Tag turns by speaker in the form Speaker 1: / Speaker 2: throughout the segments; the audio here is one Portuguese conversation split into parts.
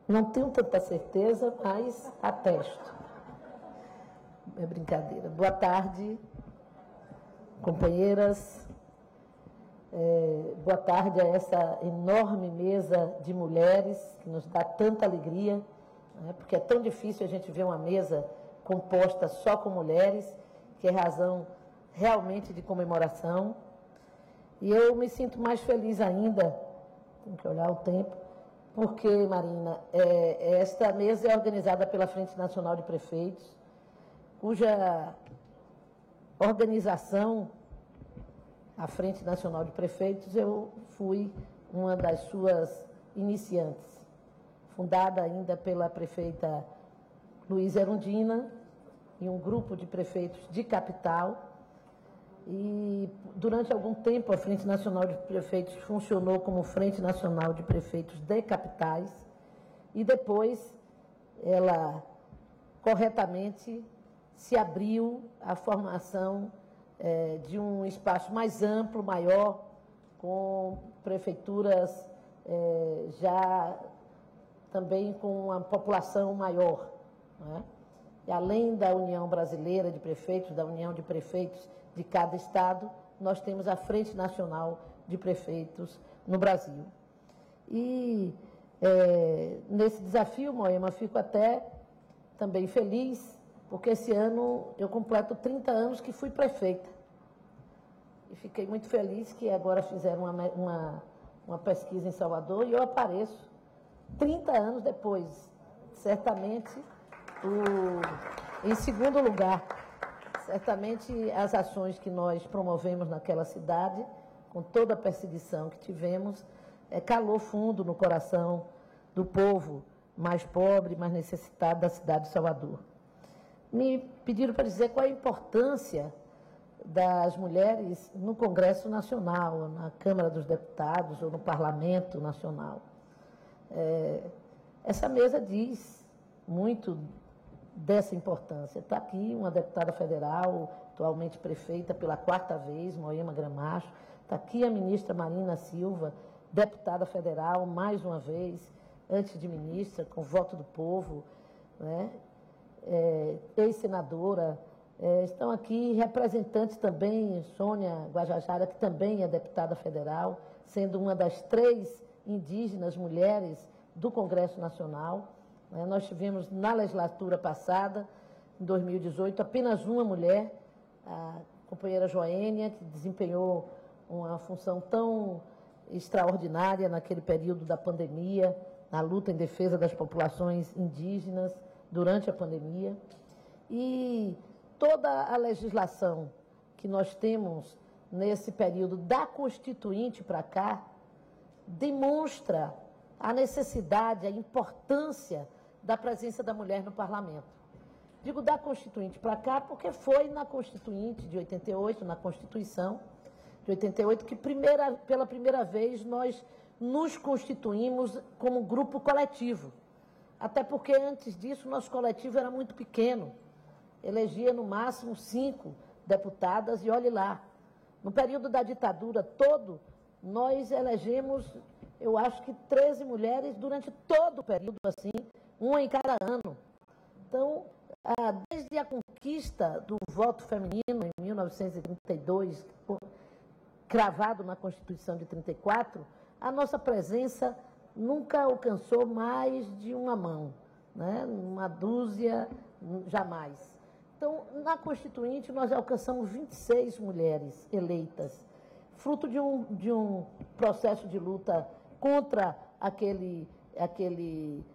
Speaker 1: Não tenho tanta certeza, mas atesto. É brincadeira. Boa tarde, companheiras. Boa tarde a essa enorme mesa de mulheres que nos dá tanta alegria, né? Porque é tão difícil a gente ver uma mesa composta só com mulheres, que é razão realmente de comemoração. E eu me sinto mais feliz ainda, tenho que olhar o tempo, porque, Marina, esta mesa é organizada pela Frente Nacional de Prefeitos, cuja organização, a Frente Nacional de Prefeitos, eu fui uma das suas iniciantes, fundada ainda pela prefeita Luísa Erundina e um grupo de prefeitos de capital. E durante algum tempo a Frente Nacional de Prefeitos funcionou como Frente Nacional de Prefeitos de capitais e depois ela corretamente se abriu à formação de um espaço mais amplo, maior, com prefeituras já também com uma população maior, não é? E além da União Brasileira de Prefeitos, da União de Prefeitos de cada estado, nós temos a Frente Nacional de Prefeitos no Brasil. E nesse desafio, Moema, fico até também feliz, porque esse ano eu completo 30 anos que fui prefeita. E fiquei muito feliz que agora fizeram uma pesquisa em Salvador e eu apareço 30 anos depois, certamente em segundo lugar. Certamente as ações que nós promovemos naquela cidade, com toda a perseguição que tivemos, calou fundo no coração do povo mais pobre, mais necessitado da cidade de Salvador. Me pediram para dizer qual é a importância das mulheres no Congresso Nacional, na Câmara dos Deputados ou no Parlamento Nacional. Essa mesa diz muito dessa importância. Está aqui uma deputada federal, atualmente prefeita pela 4ª vez, Moema Gramacho. Está aqui a ministra Marina Silva, deputada federal, mais uma vez, antes de ministra, com voto do povo, né? Ex-senadora. Estão aqui representantes também, Sônia Guajajara, que também é deputada federal, sendo uma das 3 indígenas mulheres do Congresso Nacional. Nós tivemos na legislatura passada, em 2018, apenas uma mulher, a companheira Joênia, que desempenhou uma função tão extraordinária naquele período da pandemia, na luta em defesa das populações indígenas durante a pandemia. E toda a legislação que nós temos nesse período da Constituinte para cá demonstra a necessidade, a importância da presença da mulher no parlamento. Digo da Constituinte para cá porque foi na Constituinte de 88, na Constituição de 88, que pela primeira vez nós nos constituímos como grupo coletivo. Até porque antes disso nosso coletivo era muito pequeno, elegia no máximo 5 deputadas e olhe lá. No período da ditadura todo, nós elegemos, eu acho que 13 mulheres durante todo o período, assim, uma em cada ano. Então, desde a conquista do voto feminino em 1932, cravado na Constituição de 34, a nossa presença nunca alcançou mais de uma mão, né? Uma dúzia, jamais. Então, na Constituinte, nós alcançamos 26 mulheres eleitas, fruto de um processo de luta contra aquele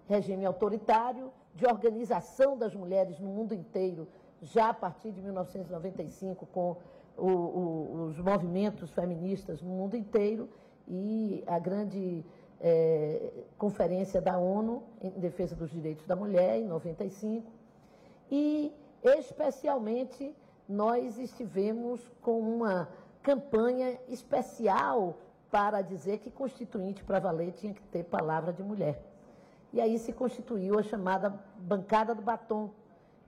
Speaker 1: regime autoritário, de organização das mulheres no mundo inteiro, já a partir de 1995, com os movimentos feministas no mundo inteiro e a grande Conferência da ONU em defesa dos direitos da mulher, em 95. E, especialmente, nós estivemos com uma campanha especial para dizer que Constituinte para valer tinha que ter palavra de mulher. E aí se constituiu a chamada Bancada do Batom,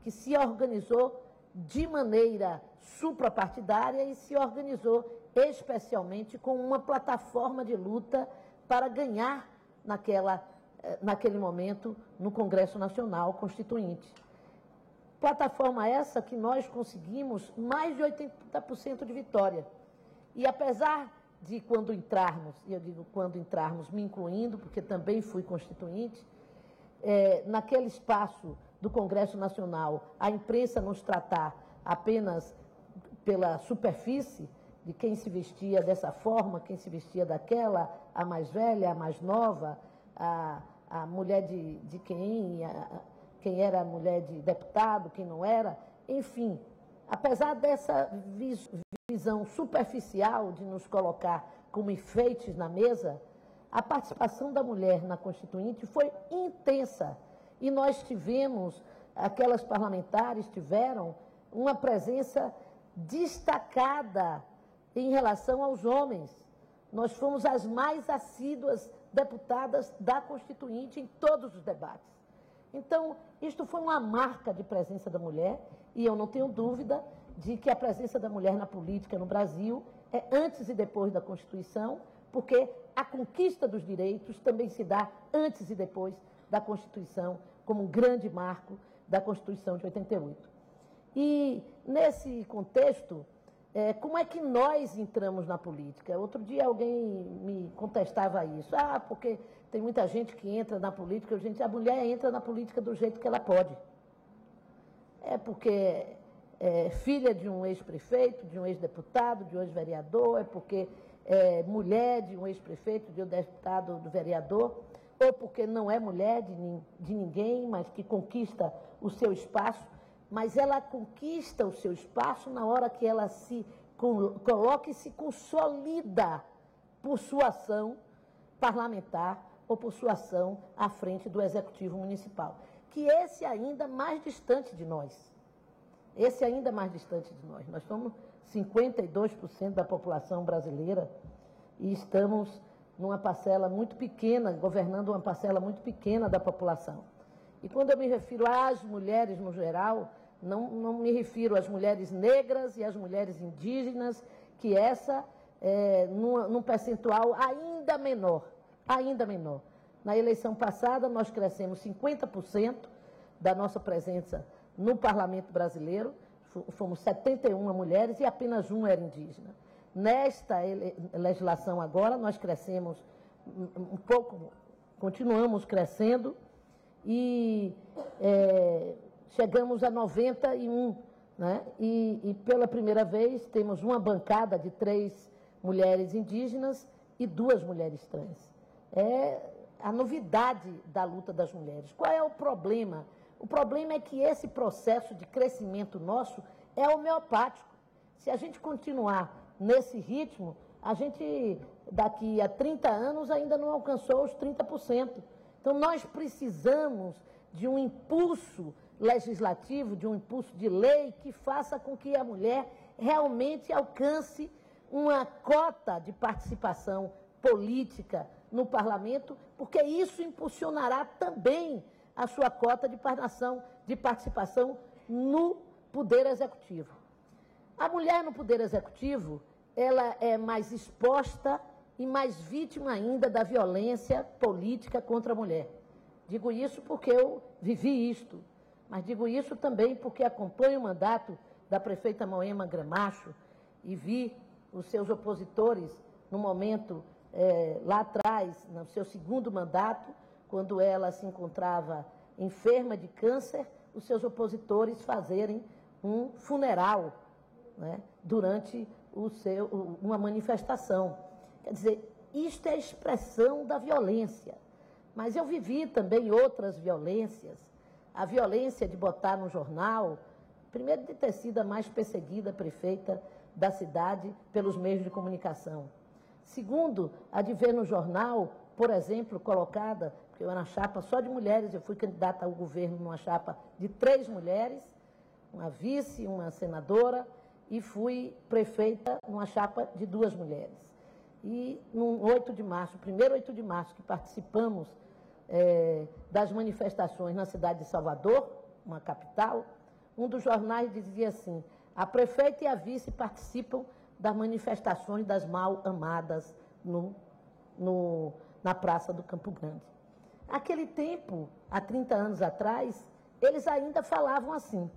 Speaker 1: que se organizou de maneira suprapartidária e se organizou especialmente com uma plataforma de luta para ganhar naquela naquele momento, no Congresso Nacional Constituinte. Plataforma essa que nós conseguimos mais de 80% de vitória. E apesar de quando entrarmos, e eu digo quando entrarmos, me incluindo, porque também fui constituinte, naquele espaço do Congresso Nacional, a imprensa nos tratar apenas pela superfície de quem se vestia dessa forma, quem se vestia daquela, a mais velha, a mais nova, a mulher de quem era a mulher de deputado, quem não era, enfim, apesar dessa visão superficial de nos colocar como enfeites na mesa, a participação da mulher na Constituinte foi intensa e nós tivemos, aquelas parlamentares tiveram uma presença destacada em relação aos homens. Nós fomos as mais assíduas deputadas da Constituinte em todos os debates. Então, isto foi uma marca de presença da mulher e eu não tenho dúvida de que a presença da mulher na política no Brasil é antes e depois da Constituição, porque a conquista dos direitos também se dá antes e depois da Constituição, como um grande marco da Constituição de 88. E, nesse contexto, como é que nós entramos na política? Outro dia alguém me contestava isso. Porque tem muita gente que entra na política, a mulher entra na política do jeito que ela pode. É porque é filha de um ex-prefeito, de um ex-deputado, de um ex-vereador, é porque é mulher de um ex-prefeito, de um deputado, do vereador, ou porque não é mulher de ninguém, mas que conquista o seu espaço. Mas ela conquista o seu espaço na hora que ela se coloca e se consolida por sua ação parlamentar ou por sua ação à frente do Executivo Municipal. Que esse ainda mais distante de nós. Esse ainda mais distante de nós. Nós somos 52% da população brasileira e estamos numa parcela muito pequena, governando uma parcela muito pequena da população. E quando eu me refiro às mulheres no geral, não me refiro às mulheres negras e às mulheres indígenas, que essa num percentual ainda menor. Na eleição passada, nós crescemos 50% da nossa presença no Parlamento brasileiro, fomos 71 mulheres e apenas uma era indígena. Nesta legislação agora, nós crescemos um pouco, continuamos crescendo e chegamos a 91, né? E pela primeira vez temos uma bancada de 3 mulheres indígenas e 2 mulheres trans. É a novidade da luta das mulheres. Qual é o problema? O problema é que esse processo de crescimento nosso é homeopático. Se a gente continuar nesse ritmo, a gente daqui a 30 anos ainda não alcançou os 30%. Então nós precisamos de um impulso legislativo, de um impulso de lei que faça com que a mulher realmente alcance uma cota de participação política no parlamento, porque isso impulsionará também a sua cota de participação no poder executivo. A mulher no poder executivo, ela é mais exposta e mais vítima ainda da violência política contra a mulher. Digo isso porque eu vivi isto, mas digo isso também porque acompanho o mandato da prefeita Moema Gramacho e vi os seus opositores no momento lá atrás, no seu segundo mandato, quando ela se encontrava enferma de câncer, os seus opositores fazerem um funeral, né, durante uma manifestação. Quer dizer, isto é expressão da violência. Mas eu vivi também outras violências. A violência de botar no jornal, primeiro de ter sido a mais perseguida prefeita da cidade pelos meios de comunicação. Segundo, a de ver no jornal, por exemplo, colocada, porque eu era uma chapa só de mulheres, eu fui candidata ao governo numa chapa de 3 mulheres, uma vice, uma senadora, e fui prefeita numa chapa de 2 mulheres. E no 8 de março, primeiro 8 de março, que participamos das manifestações na cidade de Salvador, uma capital, um dos jornais dizia assim: a prefeita e a vice participam das manifestações das mal amadas na Praça do Campo Grande. Aquele tempo, há 30 anos atrás, eles ainda falavam assim.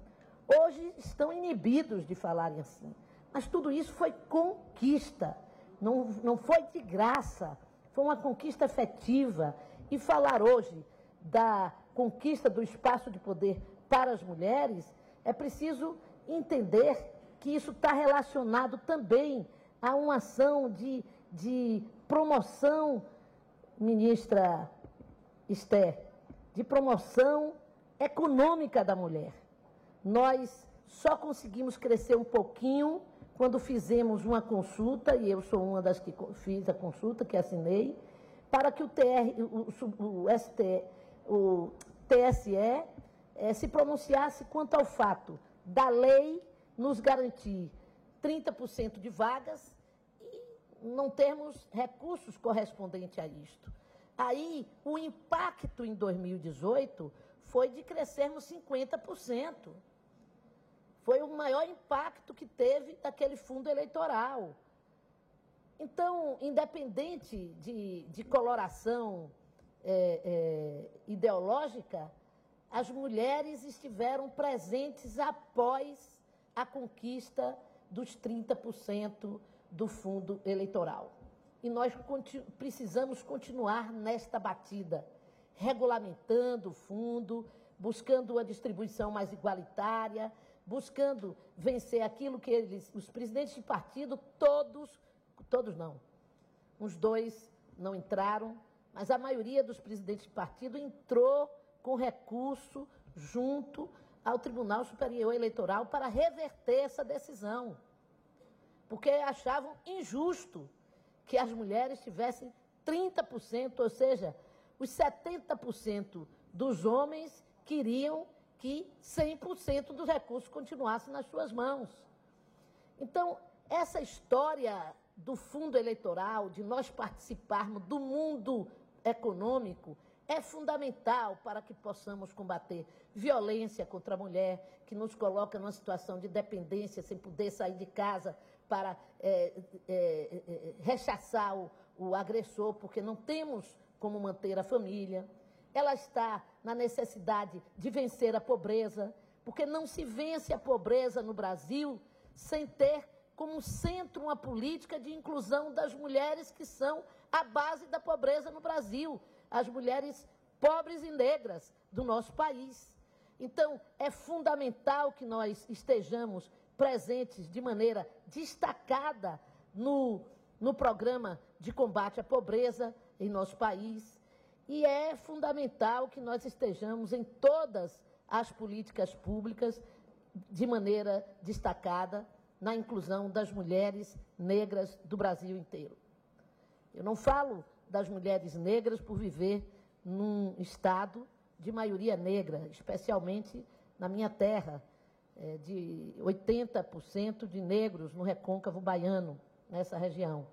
Speaker 1: Hoje estão inibidos de falarem assim. Mas tudo isso foi conquista, não foi de graça, foi uma conquista efetiva. E falar hoje da conquista do espaço de poder para as mulheres, é preciso entender que isso está relacionado também a uma ação de promoção, ministra Esther, de promoção econômica da mulher. Nós só conseguimos crescer um pouquinho quando fizemos uma consulta, e eu sou uma das que fiz a consulta, que assinei, para que o TSE se pronunciasse quanto ao fato da lei nos garantir 30% de vagas e não termos recursos correspondentes a isto. Aí, o impacto em 2018 foi de crescermos 50%. Foi o maior impacto que teve daquele fundo eleitoral. Então, independente de coloração ideológica, as mulheres estiveram presentes após a conquista dos 30% do fundo eleitoral. E nós precisamos continuar nesta batida, regulamentando o fundo, buscando uma distribuição mais igualitária, buscando vencer aquilo que os presidentes de partido, todos não, uns 2 não entraram, mas a maioria dos presidentes de partido entrou com recurso junto ao Tribunal Superior Eleitoral para reverter essa decisão, porque achavam injusto que as mulheres tivessem 30%, ou seja, os 70% dos homens queriam que 100% dos recursos continuassem nas suas mãos. Então, essa história do fundo eleitoral, de nós participarmos do mundo econômico, é fundamental para que possamos combater violência contra a mulher, que nos coloca numa situação de dependência, sem poder sair de casa para rechaçar o agressor, porque não temos como manter a família. Ela está na necessidade de vencer a pobreza, porque não se vence a pobreza no Brasil sem ter como centro uma política de inclusão das mulheres que são a base da pobreza no Brasil, as mulheres pobres e negras do nosso país. Então, é fundamental que nós estejamos presentes de maneira destacada no programa de combate à pobreza em nosso país. E é fundamental que nós estejamos em todas as políticas públicas de maneira destacada na inclusão das mulheres negras do Brasil inteiro. Eu não falo das mulheres negras por viver num estado de maioria negra, especialmente na minha terra, de 80% de negros no recôncavo baiano, nessa região.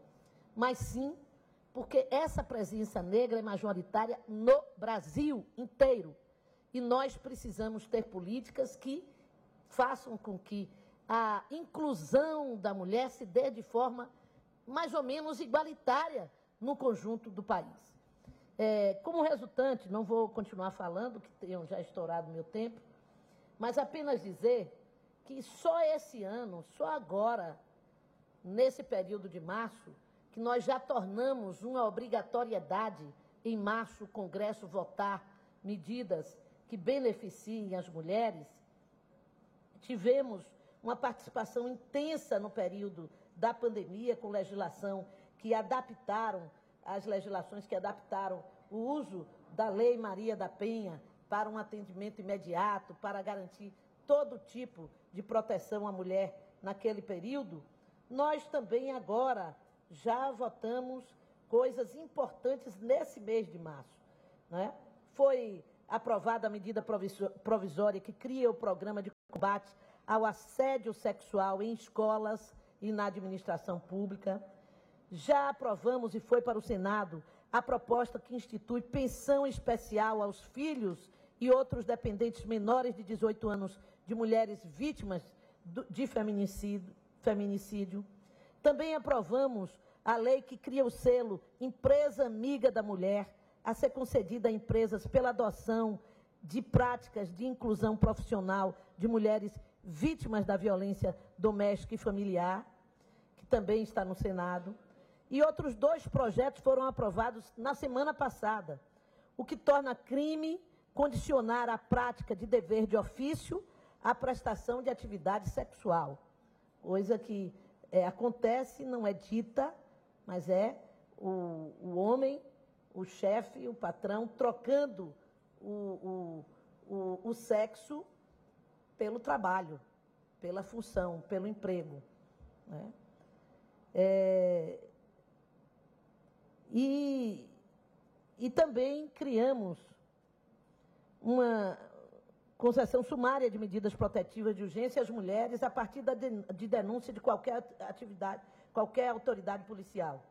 Speaker 1: Mas sim, porque essa presença negra é majoritária no Brasil inteiro. E nós precisamos ter políticas que façam com que a inclusão da mulher se dê de forma mais ou menos igualitária no conjunto do país. Como resultante, não vou continuar falando, que tenham já estourado meu tempo, mas apenas dizer que só esse ano, só agora, nesse período de março, que nós já tornamos uma obrigatoriedade em março o Congresso votar medidas que beneficiem as mulheres, tivemos uma participação intensa no período da pandemia, com legislação que adaptaram, as legislações que adaptaram o uso da Lei Maria da Penha para um atendimento imediato, para garantir todo tipo de proteção à mulher naquele período. Nós também agora já votamos coisas importantes nesse mês de março, né? Foi aprovada a medida provisória que cria o programa de combate ao assédio sexual em escolas e na administração pública. Já aprovamos e foi para o Senado a proposta que institui pensão especial aos filhos e outros dependentes menores de 18 anos de mulheres vítimas de feminicídio. Também aprovamos a lei que cria o selo Empresa Amiga da Mulher a ser concedida a empresas pela adoção de práticas de inclusão profissional de mulheres vítimas da violência doméstica e familiar, que também está no Senado. E outros 2 projetos foram aprovados na semana passada, o que torna crime condicionar a prática de dever de ofício à prestação de atividade sexual, coisa que acontece, não é dita, mas é o homem, o chefe, o patrão, trocando o sexo pelo trabalho, pela função, pelo emprego, né? E também criamos uma concessão sumária de medidas protetivas de urgência às mulheres a partir de denúncia de qualquer atividade, qualquer autoridade policial.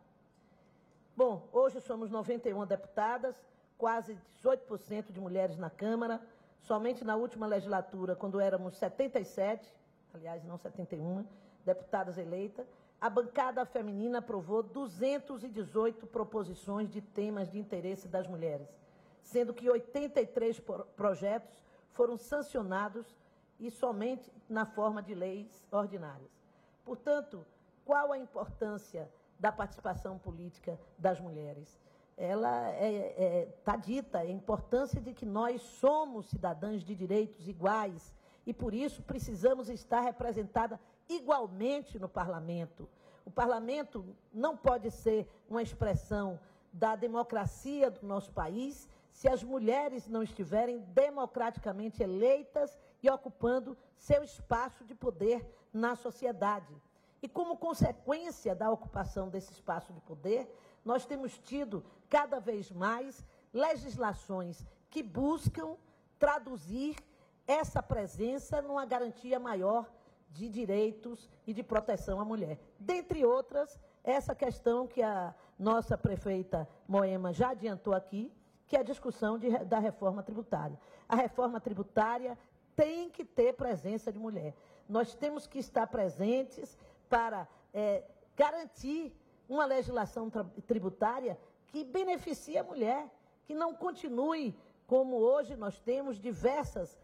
Speaker 1: Bom, hoje somos 91 deputadas, quase 18% de mulheres na Câmara. Somente na última legislatura, quando éramos 77, aliás, não 71, deputadas eleitas, a bancada feminina aprovou 218 proposições de temas de interesse das mulheres, sendo que 83 projetos foram sancionados e somente na forma de leis ordinárias. Portanto, qual a importância da participação política das mulheres? Ela está dita, a importância de que nós somos cidadãs de direitos iguais e, por isso, precisamos estar representadas igualmente no parlamento. O parlamento não pode ser uma expressão da democracia do nosso país se as mulheres não estiverem democraticamente eleitas e ocupando seu espaço de poder na sociedade. E, como consequência da ocupação desse espaço de poder, nós temos tido, cada vez mais, legislações que buscam traduzir essa presença numa garantia maior de direitos e de proteção à mulher. Dentre outras, essa questão que a nossa prefeita Moema já adiantou aqui, que é a discussão da reforma tributária. A reforma tributária tem que ter presença de mulher. Nós temos que estar presentes para garantir uma legislação tributária que beneficie a mulher, que não continue como hoje nós temos diversas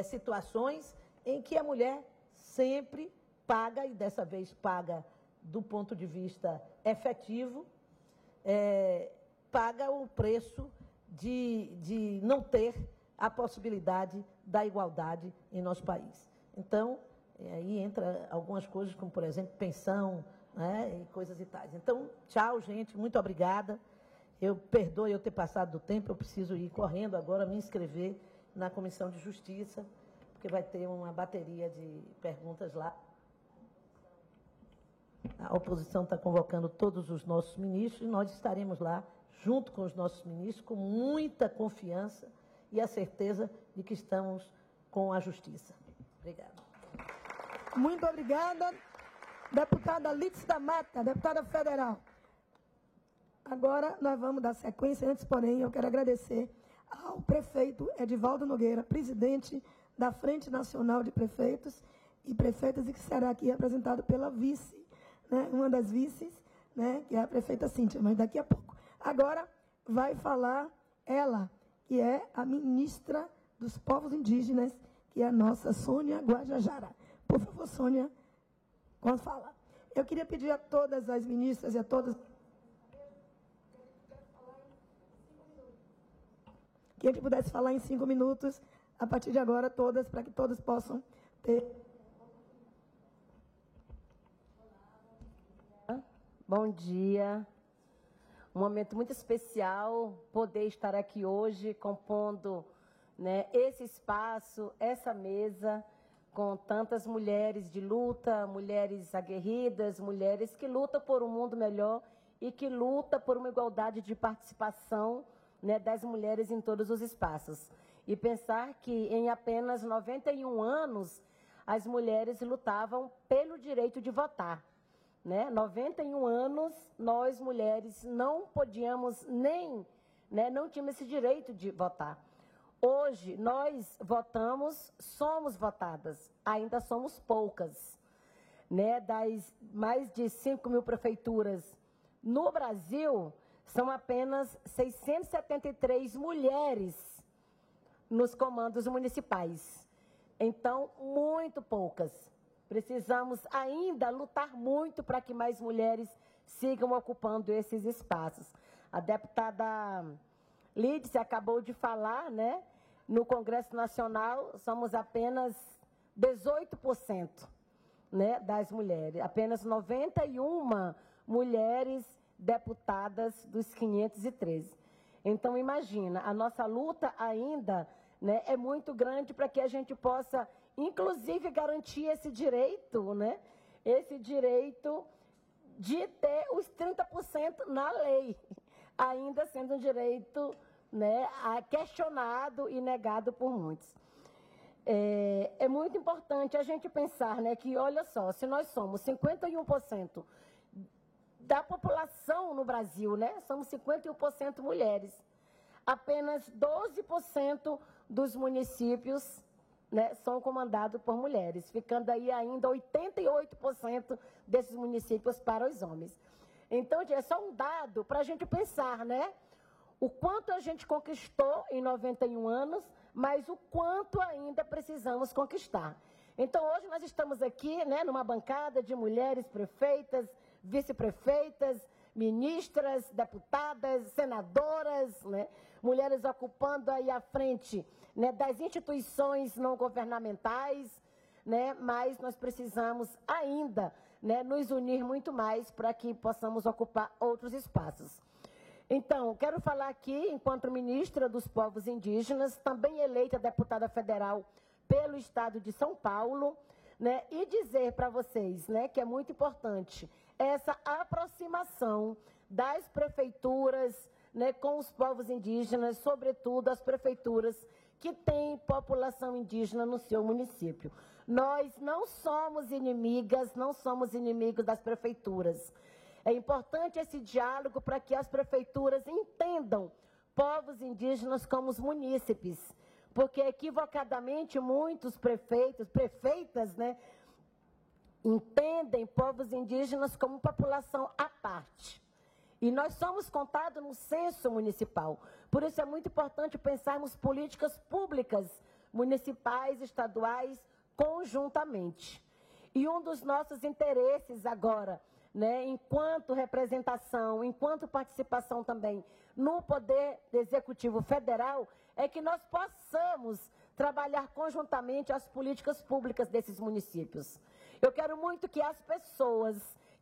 Speaker 1: situações em que a mulher sempre paga, e dessa vez paga do ponto de vista efetivo, paga o preço de não ter a possibilidade da igualdade em nosso país. Então, aí entra algumas coisas, como, por exemplo, pensão, né, e coisas e tais. Então, tchau, gente, muito obrigada. Perdoe eu ter passado do tempo, eu preciso ir correndo agora, me inscrever na Comissão de Justiça, porque vai ter uma bateria de perguntas lá. A oposição está convocando todos os nossos ministros e nós estaremos lá, junto com os nossos ministros, com muita confiança e a certeza de que estamos com a justiça. Obrigada.
Speaker 2: Muito obrigada, deputada Lídice da Mata, deputada federal. Agora nós vamos dar sequência. Antes, porém, eu quero agradecer ao prefeito Edivaldo Nogueira, presidente da Frente Nacional de Prefeitos e Prefeitas, e que será aqui representado pela vice, né, uma das vices, né, que é a prefeita Cíntia, mas daqui a pouco. Agora vai falar ela, que é a ministra dos povos indígenas, que é a nossa Sônia Guajajara. Por favor, Sônia, com a fala. Eu queria pedir a todas as ministras e a todas que a gente pudesse falar em 5 minutos, a partir de agora, todas, para que todos possam ter.
Speaker 3: Bom dia. Um momento muito especial poder estar aqui hoje compondo, né, esse espaço, essa mesa, com tantas mulheres de luta, mulheres aguerridas, mulheres que lutam por um mundo melhor e que lutam por uma igualdade de participação, né, das mulheres em todos os espaços. E pensar que em apenas 91 anos as mulheres lutavam pelo direito de votar. Né? 91 anos, nós mulheres não podíamos nem, né, não tínhamos esse direito de votar. Hoje, nós votamos, somos votadas, ainda somos poucas. Né? Das mais de 5 mil prefeituras no Brasil, são apenas 673 mulheres nos comandos municipais. Então, muito poucas. Precisamos ainda lutar muito para que mais mulheres sigam ocupando esses espaços. A deputada Lídice acabou de falar, né? No Congresso Nacional, somos apenas 18%, né, das mulheres. Apenas 91 mulheres deputadas dos 513. Então, imagina, a nossa luta ainda, né, é muito grande para que a gente possa, inclusive, garantir esse direito, né? Esse direito de ter os 30% na lei, ainda sendo um direito, né, questionado e negado por muitos. É muito importante a gente pensar, né, que, olha só, se nós somos 51% da população no Brasil, né, somos 51% mulheres, apenas 12% dos municípios, né, são comandados por mulheres, ficando aí ainda 88% desses municípios para os homens. Então, é só um dado para a gente pensar, né? O quanto a gente conquistou em 91 anos, mas o quanto ainda precisamos conquistar. Então, hoje nós estamos aqui, né, numa bancada de mulheres prefeitas, vice-prefeitas, ministras, deputadas, senadoras, né, mulheres ocupando aí a frente, né, das instituições não governamentais, né, mas nós precisamos ainda, né, nos unir muito mais para que possamos ocupar outros espaços. Então, quero falar aqui, enquanto ministra dos povos indígenas, também eleita deputada federal pelo Estado de São Paulo, né, e dizer para vocês, né, que é muito importante essa aproximação das prefeituras, né, com os povos indígenas, sobretudo as prefeituras que têm população indígena no seu município. Nós não somos inimigas, não somos inimigos das prefeituras. É importante esse diálogo para que as prefeituras entendam povos indígenas como os munícipes, porque equivocadamente muitos prefeitas, né, entendem povos indígenas como população à parte. E nós somos contados no censo municipal. Por isso é muito importante pensarmos políticas públicas, municipais, estaduais, conjuntamente. E um dos nossos interesses agora, né, enquanto representação, enquanto participação também no Poder Executivo Federal, é que nós possamos trabalhar conjuntamente as políticas públicas desses municípios. Eu quero muito que as pessoas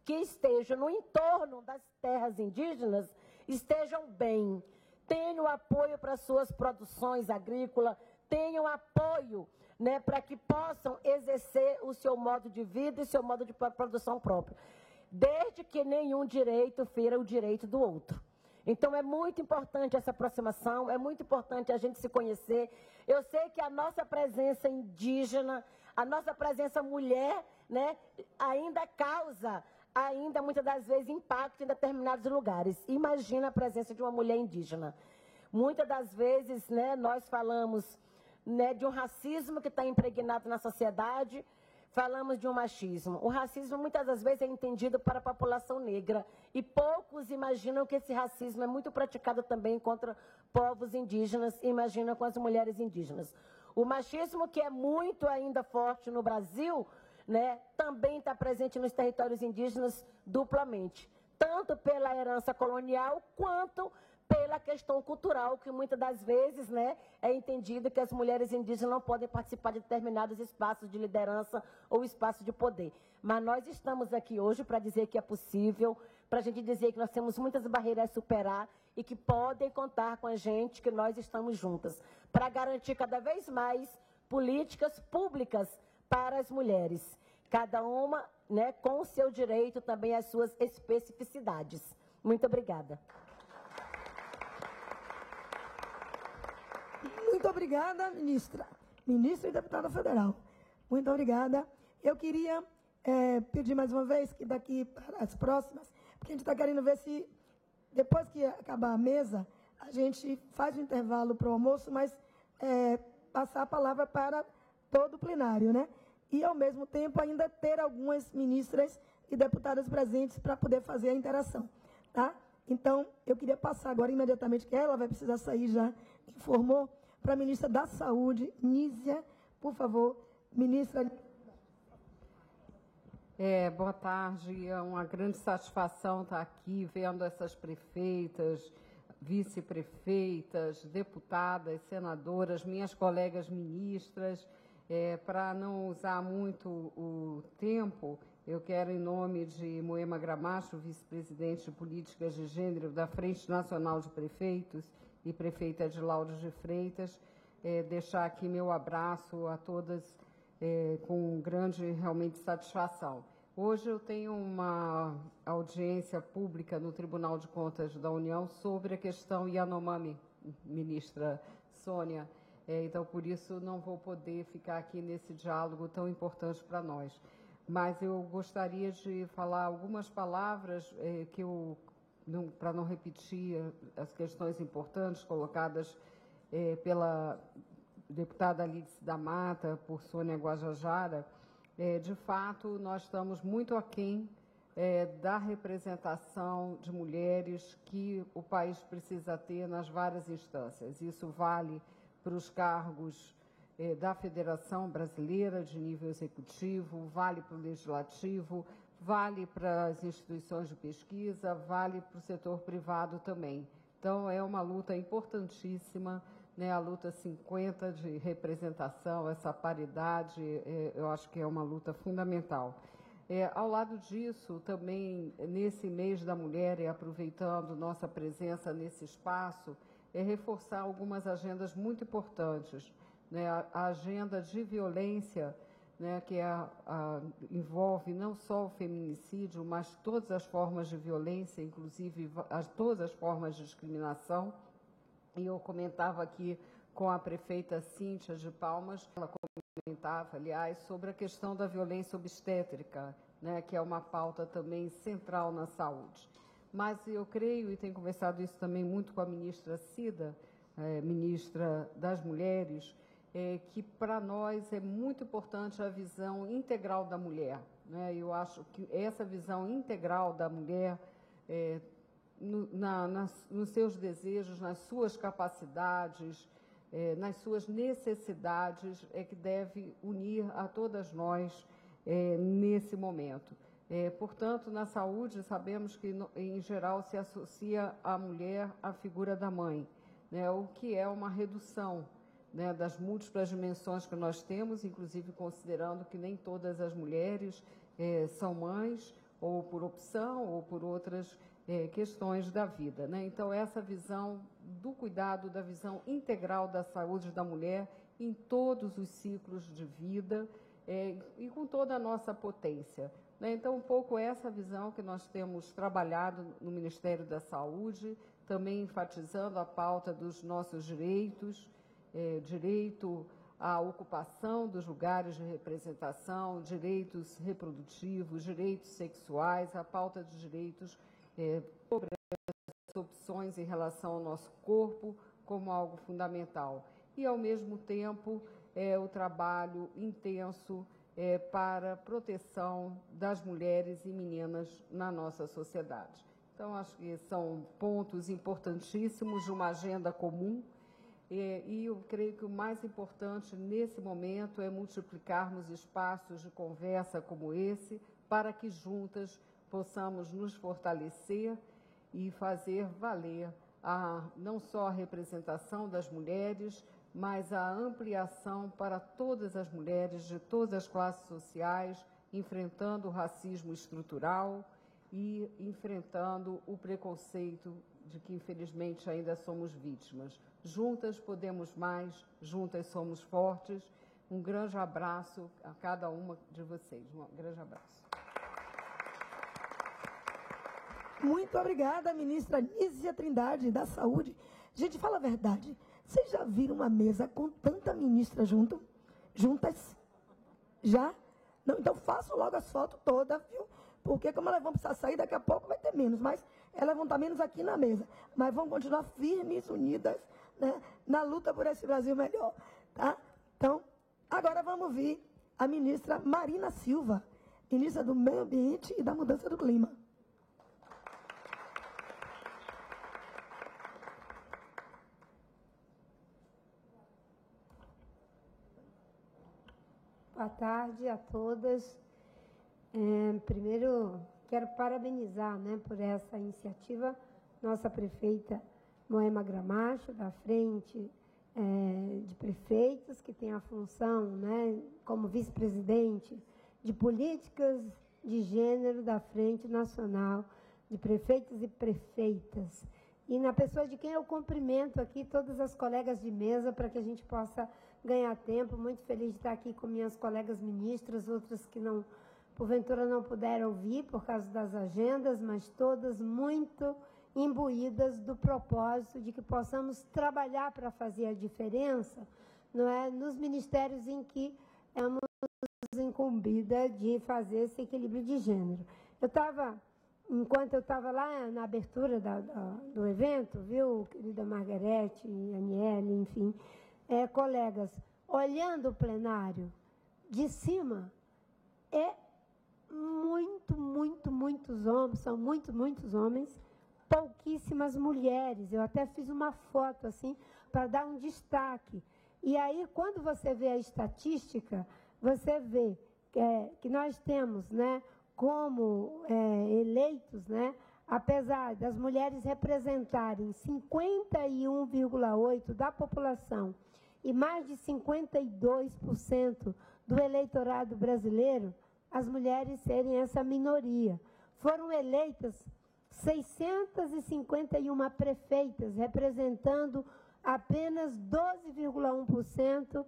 Speaker 3: que estejam no entorno das terras indígenas estejam bem, tenham apoio para suas produções agrícolas, tenham apoio, né, para que possam exercer o seu modo de vida e seu modo de produção próprio, desde que nenhum direito fira o direito do outro. Então, é muito importante essa aproximação, é muito importante a gente se conhecer. Eu sei que a nossa presença indígena, a nossa presença mulher, né, ainda causa, muitas das vezes, impacto em determinados lugares. Imagina a presença de uma mulher indígena. Muitas das vezes, né, nós falamos, né, de um racismo que está impregnado na sociedade, falamos de um machismo. O racismo, muitas das vezes, é entendido para a população negra. E poucos imaginam que esse racismo é muito praticado também contra povos indígenas, imaginam com as mulheres indígenas. O machismo, que é muito ainda forte no Brasil, né, também está presente nos territórios indígenas duplamente. Tanto pela herança colonial, quanto pela questão cultural, que muitas das vezes, né, é entendido que as mulheres indígenas não podem participar de determinados espaços de liderança ou espaços de poder. Mas nós estamos aqui hoje para dizer que é possível, para a gente dizer que nós temos muitas barreiras a superar e que podem contar com a gente, que nós estamos juntas, para garantir cada vez mais políticas públicas para as mulheres, cada uma, né, com o seu direito, também as suas especificidades. Muito obrigada.
Speaker 2: Muito obrigada, ministra e deputada federal. Muito obrigada. Eu queria pedir mais uma vez que daqui para as próximas, porque a gente está querendo ver se, depois que acabar a mesa, a gente faz um intervalo para o almoço, mas passar a palavra para todo o plenário, né? E, ao mesmo tempo, ainda ter algumas ministras e deputadas presentes para poder fazer a interação, tá? Então, eu queria passar agora imediatamente, que ela vai precisar sair já, informou, para a ministra da Saúde, Nízia, por favor, ministra.
Speaker 4: Boa tarde, é uma grande satisfação estar aqui vendo essas prefeitas, vice-prefeitas, deputadas, senadoras, minhas colegas ministras. Para não usar muito o tempo, eu quero, em nome de Moema Gramacho, vice-presidente de Políticas de Gênero da Frente Nacional de Prefeitos e prefeita Edilaura de Freitas, deixar aqui meu abraço a todas com grande, realmente, satisfação. Hoje eu tenho uma audiência pública no Tribunal de Contas da União sobre a questão Yanomami, ministra Sônia. Então, por isso, não vou poder ficar aqui nesse diálogo tão importante para nós. Mas eu gostaria de falar algumas palavras para não repetir as questões importantes colocadas pela deputada Lídice da Mata, por Sônia Guajajara. De fato, nós estamos muito aquém da representação de mulheres que o país precisa ter nas várias instâncias. Isso vale para os cargos da Federação Brasileira de nível executivo, vale para o Legislativo, vale para as instituições de pesquisa, vale para o setor privado também. Então, é uma luta importantíssima, né, a luta 50 de representação, essa paridade, eu acho que é uma luta fundamental. Ao lado disso, também, nesse mês da mulher, e aproveitando nossa presença nesse espaço, reforçar algumas agendas muito importantes, né? A agenda de violência, né, que envolve não só o feminicídio, mas todas as formas de violência, inclusive todas as formas de discriminação. E eu comentava aqui com a prefeita Cíntia de Palmas, ela comentava, aliás, sobre a questão da violência obstétrica, né, que é uma pauta também central na saúde. Mas eu creio, e tenho conversado isso também muito com a ministra Cida, ministra das Mulheres, que para nós é muito importante a visão integral da mulher, né? Eu acho que essa visão integral da mulher, nos seus desejos, nas suas capacidades, nas suas necessidades, é que deve unir a todas nós nesse momento. Portanto, na saúde, sabemos que, em geral, se associa à mulher a figura da mãe, né, o que é uma redução, né, das múltiplas dimensões que nós temos, inclusive considerando que nem todas as mulheres são mães, ou por opção, ou por outras questões da vida, né? Então, essa visão do cuidado, da visão integral da saúde da mulher em todos os ciclos de vida e com toda a nossa potência. Então, um pouco essa visão que nós temos trabalhado no Ministério da Saúde, também enfatizando a pauta dos nossos direitos, direito à ocupação dos lugares de representação, direitos reprodutivos, direitos sexuais, a pauta de direitos sobre as opções em relação ao nosso corpo como algo fundamental. E, ao mesmo tempo, o trabalho intenso para a proteção das mulheres e meninas na nossa sociedade. Então, acho que são pontos importantíssimos de uma agenda comum e eu creio que o mais importante nesse momento é multiplicarmos espaços de conversa como esse para que juntas possamos nos fortalecer e fazer valer não só a representação das mulheres, mas a ampliação para todas as mulheres de todas as classes sociais, enfrentando o racismo estrutural e enfrentando o preconceito de que, infelizmente, ainda somos vítimas. Juntas podemos mais, juntas somos fortes. Um grande abraço a cada uma de vocês. Um grande abraço.
Speaker 2: Muito obrigada, ministra Nízia Trindade, da Saúde. Gente, fala a verdade. Vocês já viram uma mesa com tanta ministra juntas? Já? Não, então façam logo as fotos todas, viu? Porque como elas vão precisar sair, daqui a pouco vai ter menos, mas elas vão estar menos aqui na mesa. Mas vão continuar firmes, unidas, né, na luta por esse Brasil melhor. Tá? Então, agora vamos ouvir a ministra Marina Silva, ministra do Meio Ambiente e da Mudança do Clima.
Speaker 5: Boa tarde a todas. Primeiro, quero parabenizar, né, por essa iniciativa, nossa prefeita Moema Gramacho, da Frente de Prefeitos, que tem a função, né, como vice-presidente de Políticas de Gênero da Frente Nacional de Prefeitos e Prefeitas. E na pessoa de quem eu cumprimento aqui todas as colegas de mesa para que a gente possa ganhar tempo. Muito feliz de estar aqui com minhas colegas ministras, outras que não, porventura não puderam vir por causa das agendas, mas todas muito imbuídas do propósito de que possamos trabalhar para fazer a diferença, não é, nos ministérios em que somos incumbida de fazer esse equilíbrio de gênero. Enquanto eu estava lá na abertura do evento, viu, querida Margarete, Aniele, enfim, colegas, olhando o plenário de cima, muitos homens, são muitos homens, pouquíssimas mulheres. Eu até fiz uma foto assim para dar um destaque. E aí, quando você vê a estatística, você vê que nós temos, né, como eleitos, né, apesar das mulheres representarem 51,8% da população e mais de 52% do eleitorado brasileiro, as mulheres serem essa minoria. Foram eleitas 651 prefeitas, representando apenas 12,1%,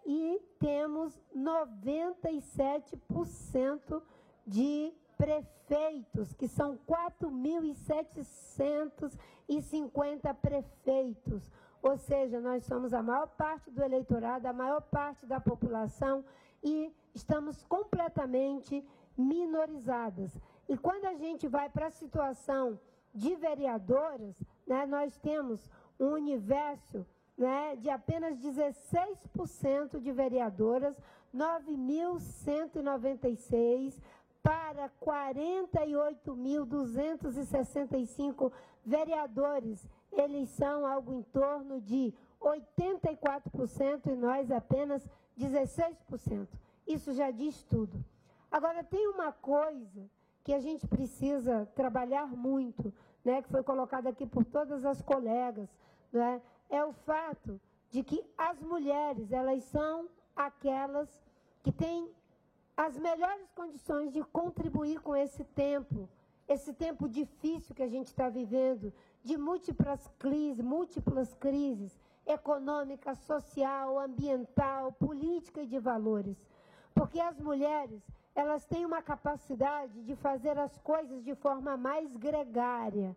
Speaker 5: e temos 97% de prefeitos, que são 4.750 prefeitos. Ou seja, nós somos a maior parte do eleitorado, a maior parte da população e estamos completamente minorizadas. E quando a gente vai para a situação de vereadoras, né, nós temos um universo, né, de apenas 16% de vereadoras, 9.196 para 48.265 vereadores. Eles são algo em torno de 84% e nós apenas 16%. Isso já diz tudo. Agora, tem uma coisa que a gente precisa trabalhar muito, né, que foi colocado aqui por todas as colegas, né, é o fato de que as mulheres, elas são aquelas que têm as melhores condições de contribuir com esse tempo difícil que a gente está vivendo, de múltiplas crises econômica, social, ambiental, política e de valores. Porque as mulheres, elas têm uma capacidade de fazer as coisas de forma mais gregária.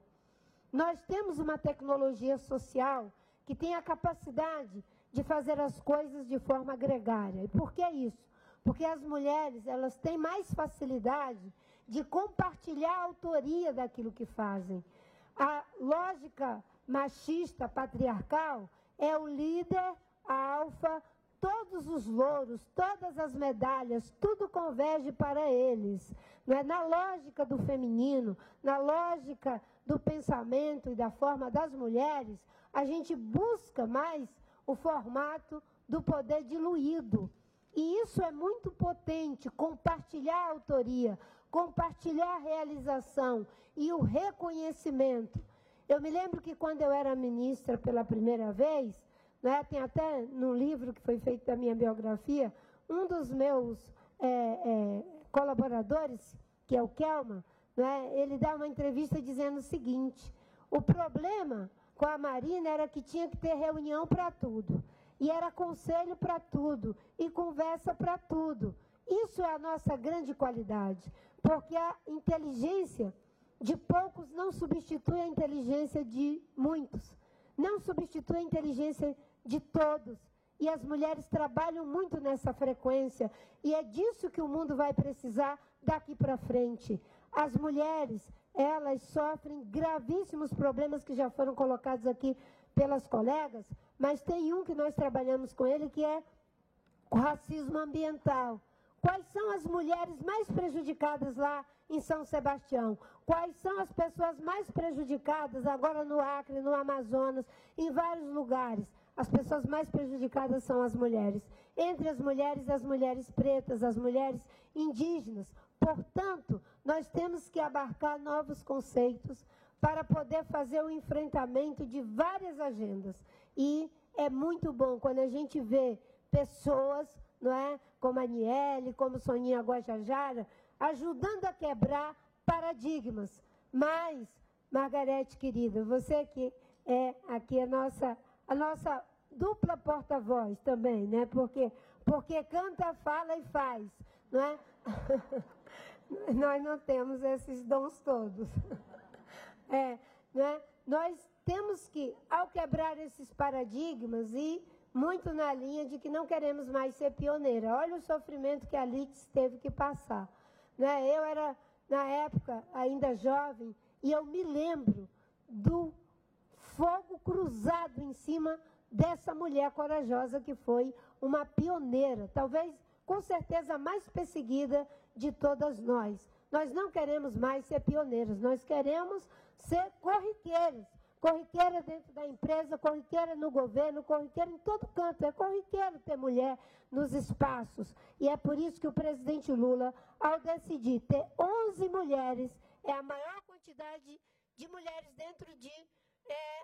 Speaker 5: Nós temos uma tecnologia social que tem a capacidade de fazer as coisas de forma gregária. E por que isso? Porque as mulheres, elas têm mais facilidade de compartilhar a autoria daquilo que fazem. A lógica machista, patriarcal, é o líder, a alfa, todos os louros, todas as medalhas, tudo converge para eles. Não é? Na lógica do feminino, na lógica do pensamento e da forma das mulheres, a gente busca mais o formato do poder diluído. E isso é muito potente, compartilhar a autoria, compartilhar a realização e o reconhecimento. Eu me lembro que quando eu era ministra pela primeira vez, né, tem até no livro que foi feito da minha biografia, um dos meus colaboradores, que é o Kelman, né, ele dá uma entrevista dizendo o seguinte: o problema com a Marina era que tinha que ter reunião para tudo. E era conselho para tudo, e conversa para tudo. Isso é a nossa grande qualidade, porque a inteligência de poucos não substitui a inteligência de muitos, não substitui a inteligência de todos. E as mulheres trabalham muito nessa frequência, e é disso que o mundo vai precisar daqui para frente. As mulheres, elas sofrem gravíssimos problemas que já foram colocados aqui pelas colegas, mas tem um que nós trabalhamos com ele, que é o racismo ambiental. Quais são as mulheres mais prejudicadas lá em São Sebastião? Quais são as pessoas mais prejudicadas agora no Acre, no Amazonas, em vários lugares? as pessoas mais prejudicadas são as mulheres. Entre as mulheres pretas, as mulheres indígenas. Portanto, nós temos que abarcar novos conceitos para poder fazer o enfrentamento de várias agendas. E é muito bom quando a gente vê pessoas, não é, como a Aniele, como Soninha Guajajara, ajudando a quebrar paradigmas. Mas, Margarete, querida, você que é aqui a nossa dupla porta-voz também, né? Porque canta, fala e faz, não é? Nós não temos esses dons todos. Né? Nós temos que, ao quebrar esses paradigmas, e muito na linha de que não queremos mais ser pioneira. Olha o sofrimento que a Litz teve que passar. Né? Eu era, na época, ainda jovem, e eu me lembro do fogo cruzado em cima dessa mulher corajosa que foi uma pioneira, talvez, com certeza, a mais perseguida de todas nós. Nós não queremos mais ser pioneiros, nós queremos ser corriqueiros. Corriqueira dentro da empresa, corriqueira no governo, corriqueira em todo canto. É corriqueiro ter mulher nos espaços. E é por isso que o presidente Lula, ao decidir ter 11 mulheres, é a maior quantidade de mulheres dentro de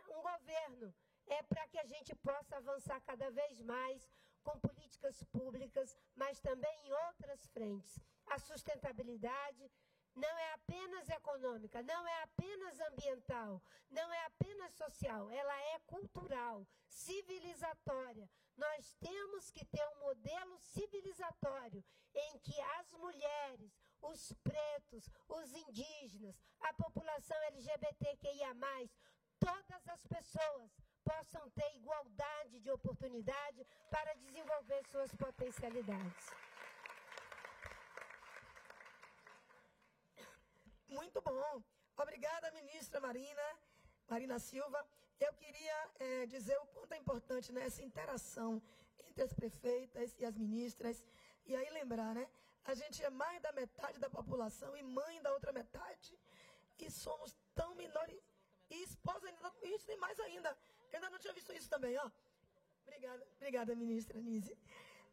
Speaker 5: um governo. É para que a gente possa avançar cada vez mais com políticas públicas, mas também em outras frentes. A sustentabilidade não é apenas econômica, não é apenas ambiental, não é apenas social, ela é cultural, civilizatória. Nós temos que ter um modelo civilizatório em que as mulheres, os pretos, os indígenas, a população LGBTQIA+, todas as pessoas possam ter igualdade de oportunidade para desenvolver suas potencialidades.
Speaker 2: Muito bom. Obrigada, ministra Marina Silva. Eu queria dizer o quanto é importante, né, essa interação entre as prefeitas e as ministras. E aí lembrar, né? A gente é mais da metade da população e mãe da outra metade. E somos tão minoritários. E esposa ainda, isso tem mais ainda. Eu ainda não tinha visto isso também, ó. Obrigada, ministra Nise.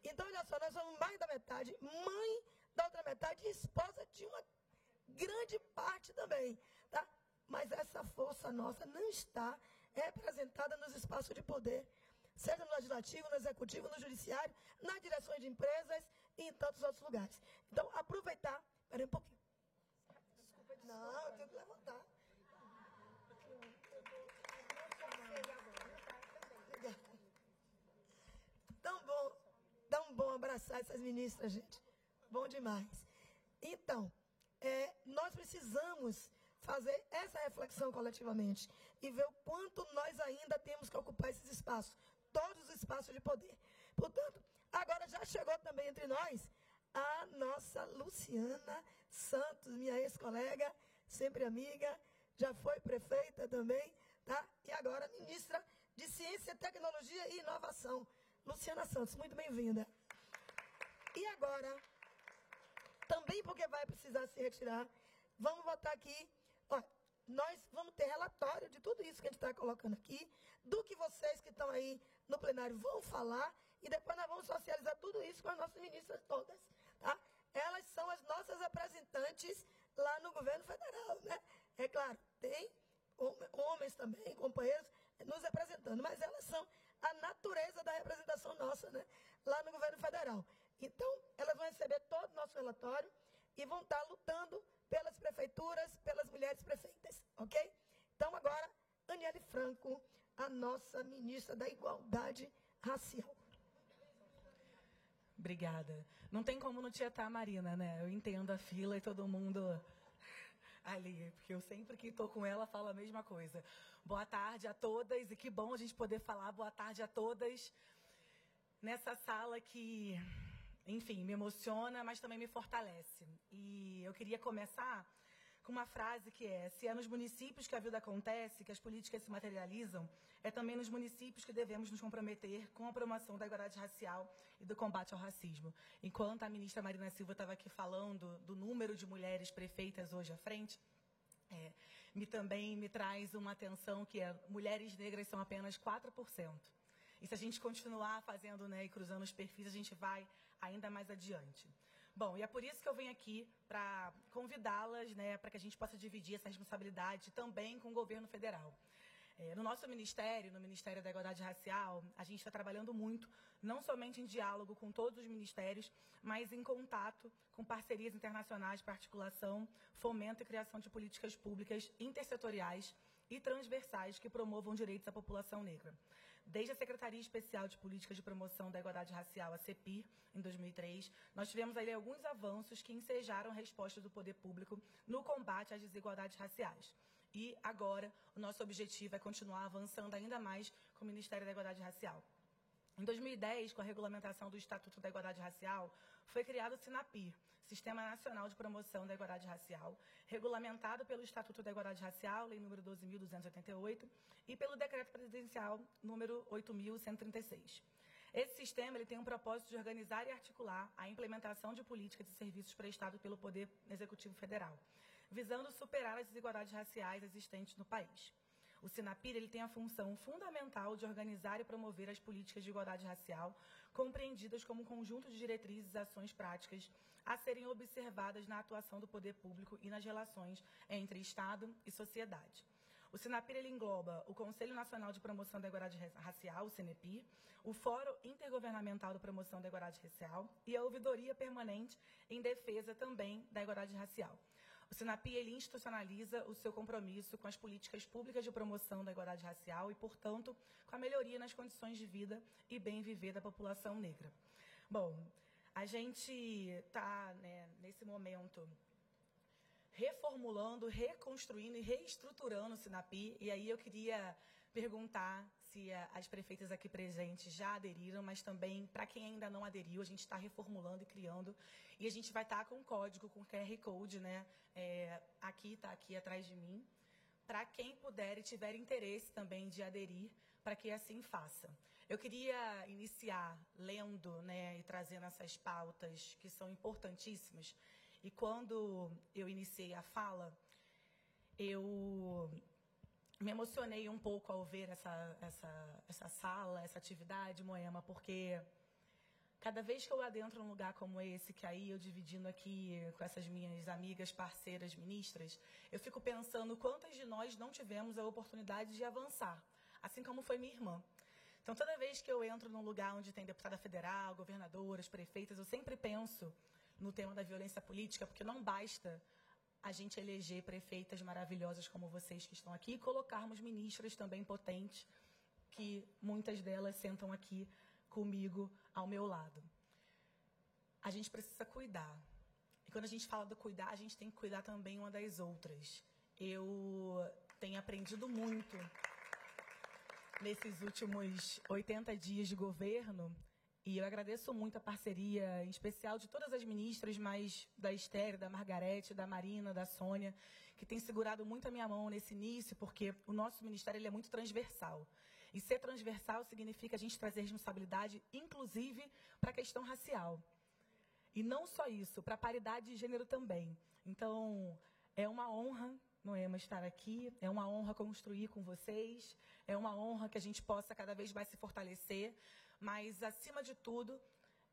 Speaker 2: Então, olha só, nós somos mais da metade, mãe da outra metade e esposa de uma grande parte também, tá? Mas essa força nossa não está representada nos espaços de poder, seja no legislativo, no executivo, no judiciário, nas direções de empresas e em tantos outros lugares. Então, aproveitar... Espera um pouquinho. Desculpa. Não, eu tenho que levantar. Tão bom abraçar essas ministras, gente. Bom demais. Então, nós precisamos fazer essa reflexão coletivamente e ver o quanto nós ainda temos que ocupar esses espaços, todos os espaços de poder. Portanto, agora já chegou também entre nós a nossa Luciana Santos, minha ex-colega, sempre amiga, já foi prefeita também, tá? E agora ministra de Ciência, Tecnologia e Inovação. Luciana Santos, muito bem-vinda. E agora, também porque vai precisar se retirar, vamos botar aqui, ó, nós vamos ter relatório de tudo isso que a gente está colocando aqui, do que vocês que estão aí no plenário vão falar, e depois nós vamos socializar tudo isso com as nossas ministras todas, tá? Elas são as nossas representantes lá no governo federal, né? É claro, tem homens também, companheiros, nos representando, mas elas são a natureza da representação nossa, né? Lá no governo federal. Então, elas vão receber todo o nosso relatório e vão estar lutando pelas prefeituras, pelas mulheres prefeitas, ok? Então, agora, Aniele Franco, a nossa ministra da Igualdade Racial.
Speaker 6: Obrigada. Não tem como não tietar a Marina, né? Eu entendo a fila e todo mundo ali, porque eu sempre que estou com ela falo a mesma coisa. Boa tarde a todas, e que bom a gente poder falar boa tarde a todas nessa sala que, enfim, me emociona, mas também me fortalece. E eu queria começar com uma frase que é: se é nos municípios que a vida acontece, que as políticas se materializam, é também nos municípios que devemos nos comprometer com a promoção da igualdade racial e do combate ao racismo. Enquanto a ministra Marina Silva estava aqui falando do número de mulheres prefeitas hoje à frente, também me traz uma atenção que mulheres negras são apenas 4%. E se a gente continuar fazendo, né, e cruzando os perfis, a gente vai ainda mais adiante. Bom, e é por isso que eu venho aqui para convidá-las, né, para que a gente possa dividir essa responsabilidade também com o governo federal. No nosso ministério, no Ministério da Igualdade Racial, a gente está trabalhando muito, não somente em diálogo com todos os ministérios, mas em contato com parcerias internacionais para articulação, fomento e criação de políticas públicas intersetoriais e transversais que promovam direitos à população negra. Desde a Secretaria Especial de Políticas de Promoção da Igualdade Racial, a CEPIR, em 2003, nós tivemos ali alguns avanços que ensejaram respostas do poder público no combate às desigualdades raciais. E agora o nosso objetivo é continuar avançando ainda mais com o Ministério da Igualdade Racial. Em 2010, com a regulamentação do Estatuto da Igualdade Racial, foi criado o SINAPIR, Sistema Nacional de Promoção da Igualdade Racial, regulamentado pelo Estatuto da Igualdade Racial, Lei nº 12.288, e pelo Decreto Presidencial número 8.136. Esse sistema ele tem um propósito de organizar e articular a implementação de políticas e serviços prestados pelo Poder Executivo Federal, visando superar as desigualdades raciais existentes no país. O SINAPIR ele tem a função fundamental de organizar e promover as políticas de igualdade racial, compreendidas como um conjunto de diretrizes e ações práticas a serem observadas na atuação do poder público e nas relações entre Estado e sociedade. O SINAPIR ele engloba o Conselho Nacional de Promoção da Igualdade Racial, o CNEPIR, o Fórum Intergovernamental de Promoção da Igualdade Racial e a Ouvidoria Permanente em Defesa também da Igualdade Racial. O SINAPIR ele institucionaliza o seu compromisso com as políticas públicas de promoção da igualdade racial e, portanto, com a melhoria nas condições de vida e bem viver da população negra. Bom, a gente está, né, nesse momento reformulando, reconstruindo e reestruturando o SINAPIR, e aí eu queria perguntar se as prefeitas aqui presentes já aderiram, mas também, para quem ainda não aderiu, a gente está reformulando e criando, e a gente vai estar com um código, com QR Code, né, está aqui atrás de mim, para quem puder e tiver interesse também de aderir, para que assim faça. Eu queria iniciar lendo, né, e trazendo essas pautas que são importantíssimas, e quando eu iniciei a fala, eu me emocionei um pouco ao ver essa sala, essa atividade, Moema, porque cada vez que eu adentro um lugar como esse, que aí eu dividindo aqui com essas minhas amigas, parceiras, ministras, eu fico pensando quantas de nós não tivemos a oportunidade de avançar, assim como foi minha irmã. Então, toda vez que eu entro num lugar onde tem deputada federal, governadoras, prefeitas, eu sempre penso no tema da violência política, porque não basta a gente eleger prefeitas maravilhosas como vocês que estão aqui e colocarmos ministras também potentes, que muitas delas sentam aqui comigo ao meu lado. A gente precisa cuidar. E quando a gente fala do cuidar, a gente tem que cuidar também uma das outras. Eu tenho aprendido muito nesses últimos 80 dias de governo. E eu agradeço muito a parceria, em especial de todas as ministras, mas da Esther, da Margarete, da Marina, da Sônia, que tem segurado muito a minha mão nesse início, porque o nosso ministério ele é muito transversal. E ser transversal significa a gente trazer responsabilidade, inclusive, para a questão racial. E não só isso, para a paridade de gênero também. Então, é uma honra, Noema, estar aqui, é uma honra construir com vocês, é uma honra que a gente possa cada vez mais se fortalecer, mas, acima de tudo,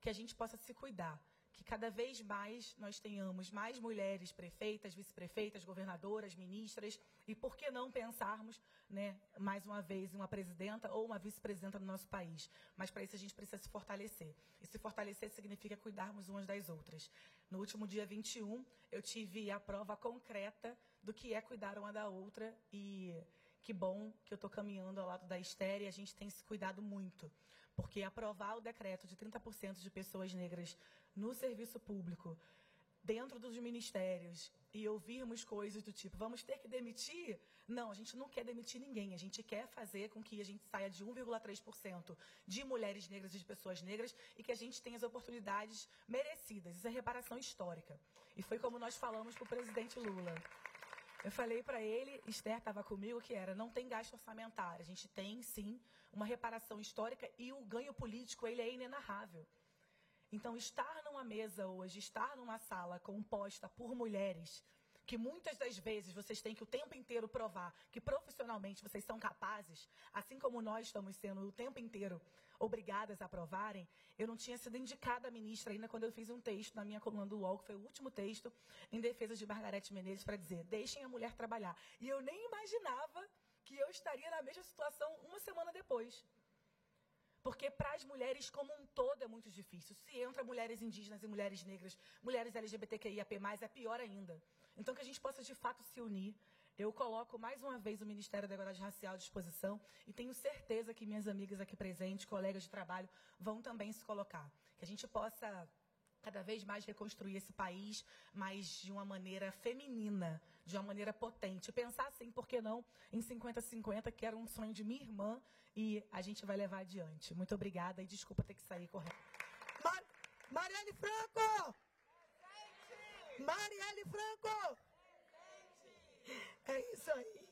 Speaker 6: que a gente possa se cuidar, que cada vez mais nós tenhamos mais mulheres prefeitas, vice-prefeitas, governadoras, ministras, e por que não pensarmos, né, mais uma vez, em uma presidenta ou uma vice-presidenta do nosso país. Mas, para isso, a gente precisa se fortalecer. E se fortalecer significa cuidarmos umas das outras. No último dia 21, eu tive a prova concreta do que é cuidar uma da outra, e que bom que eu estou caminhando ao lado da Esther, e a gente tem se cuidado muito. Porque aprovar o decreto de 30% de pessoas negras no serviço público, dentro dos ministérios, e ouvirmos coisas do tipo, vamos ter que demitir? Não, a gente não quer demitir ninguém. A gente quer fazer com que a gente saia de 1,3% de mulheres negras e de pessoas negras e que a gente tenha as oportunidades merecidas. Isso é reparação histórica. E foi como nós falamos para o presidente Lula. Eu falei para ele, Esther estava comigo, que era, não tem gasto orçamentário. A gente tem, sim, uma reparação histórica e o ganho político, ele é inenarrável. Então, estar numa mesa hoje, estar numa sala composta por mulheres que muitas das vezes vocês têm que o tempo inteiro provar que profissionalmente vocês são capazes, assim como nós estamos sendo o tempo inteiro obrigadas a provarem, eu não tinha sido indicada a ministra ainda quando eu fiz um texto na minha coluna do UOL, que foi o último texto, em defesa de Margarete Menezes, para dizer, deixem a mulher trabalhar. E eu nem imaginava que eu estaria na mesma situação uma semana depois. Porque para as mulheres como um todo é muito difícil. Se entra mulheres indígenas e mulheres negras, mulheres LGBTQIAP+, é pior ainda. Então, que a gente possa, de fato, se unir. Eu coloco, mais uma vez, o Ministério da Igualdade Racial à disposição e tenho certeza que minhas amigas aqui presentes, colegas de trabalho, vão também se colocar. Que a gente possa cada vez mais reconstruir esse país, mas de uma maneira feminina, de uma maneira potente. Pensar assim, por que não, em 50-50, que era um sonho de minha irmã, e a gente vai levar adiante. Muito obrigada e desculpa ter que sair correndo.
Speaker 2: Marielle Franco! Marielle Franco! É isso aí.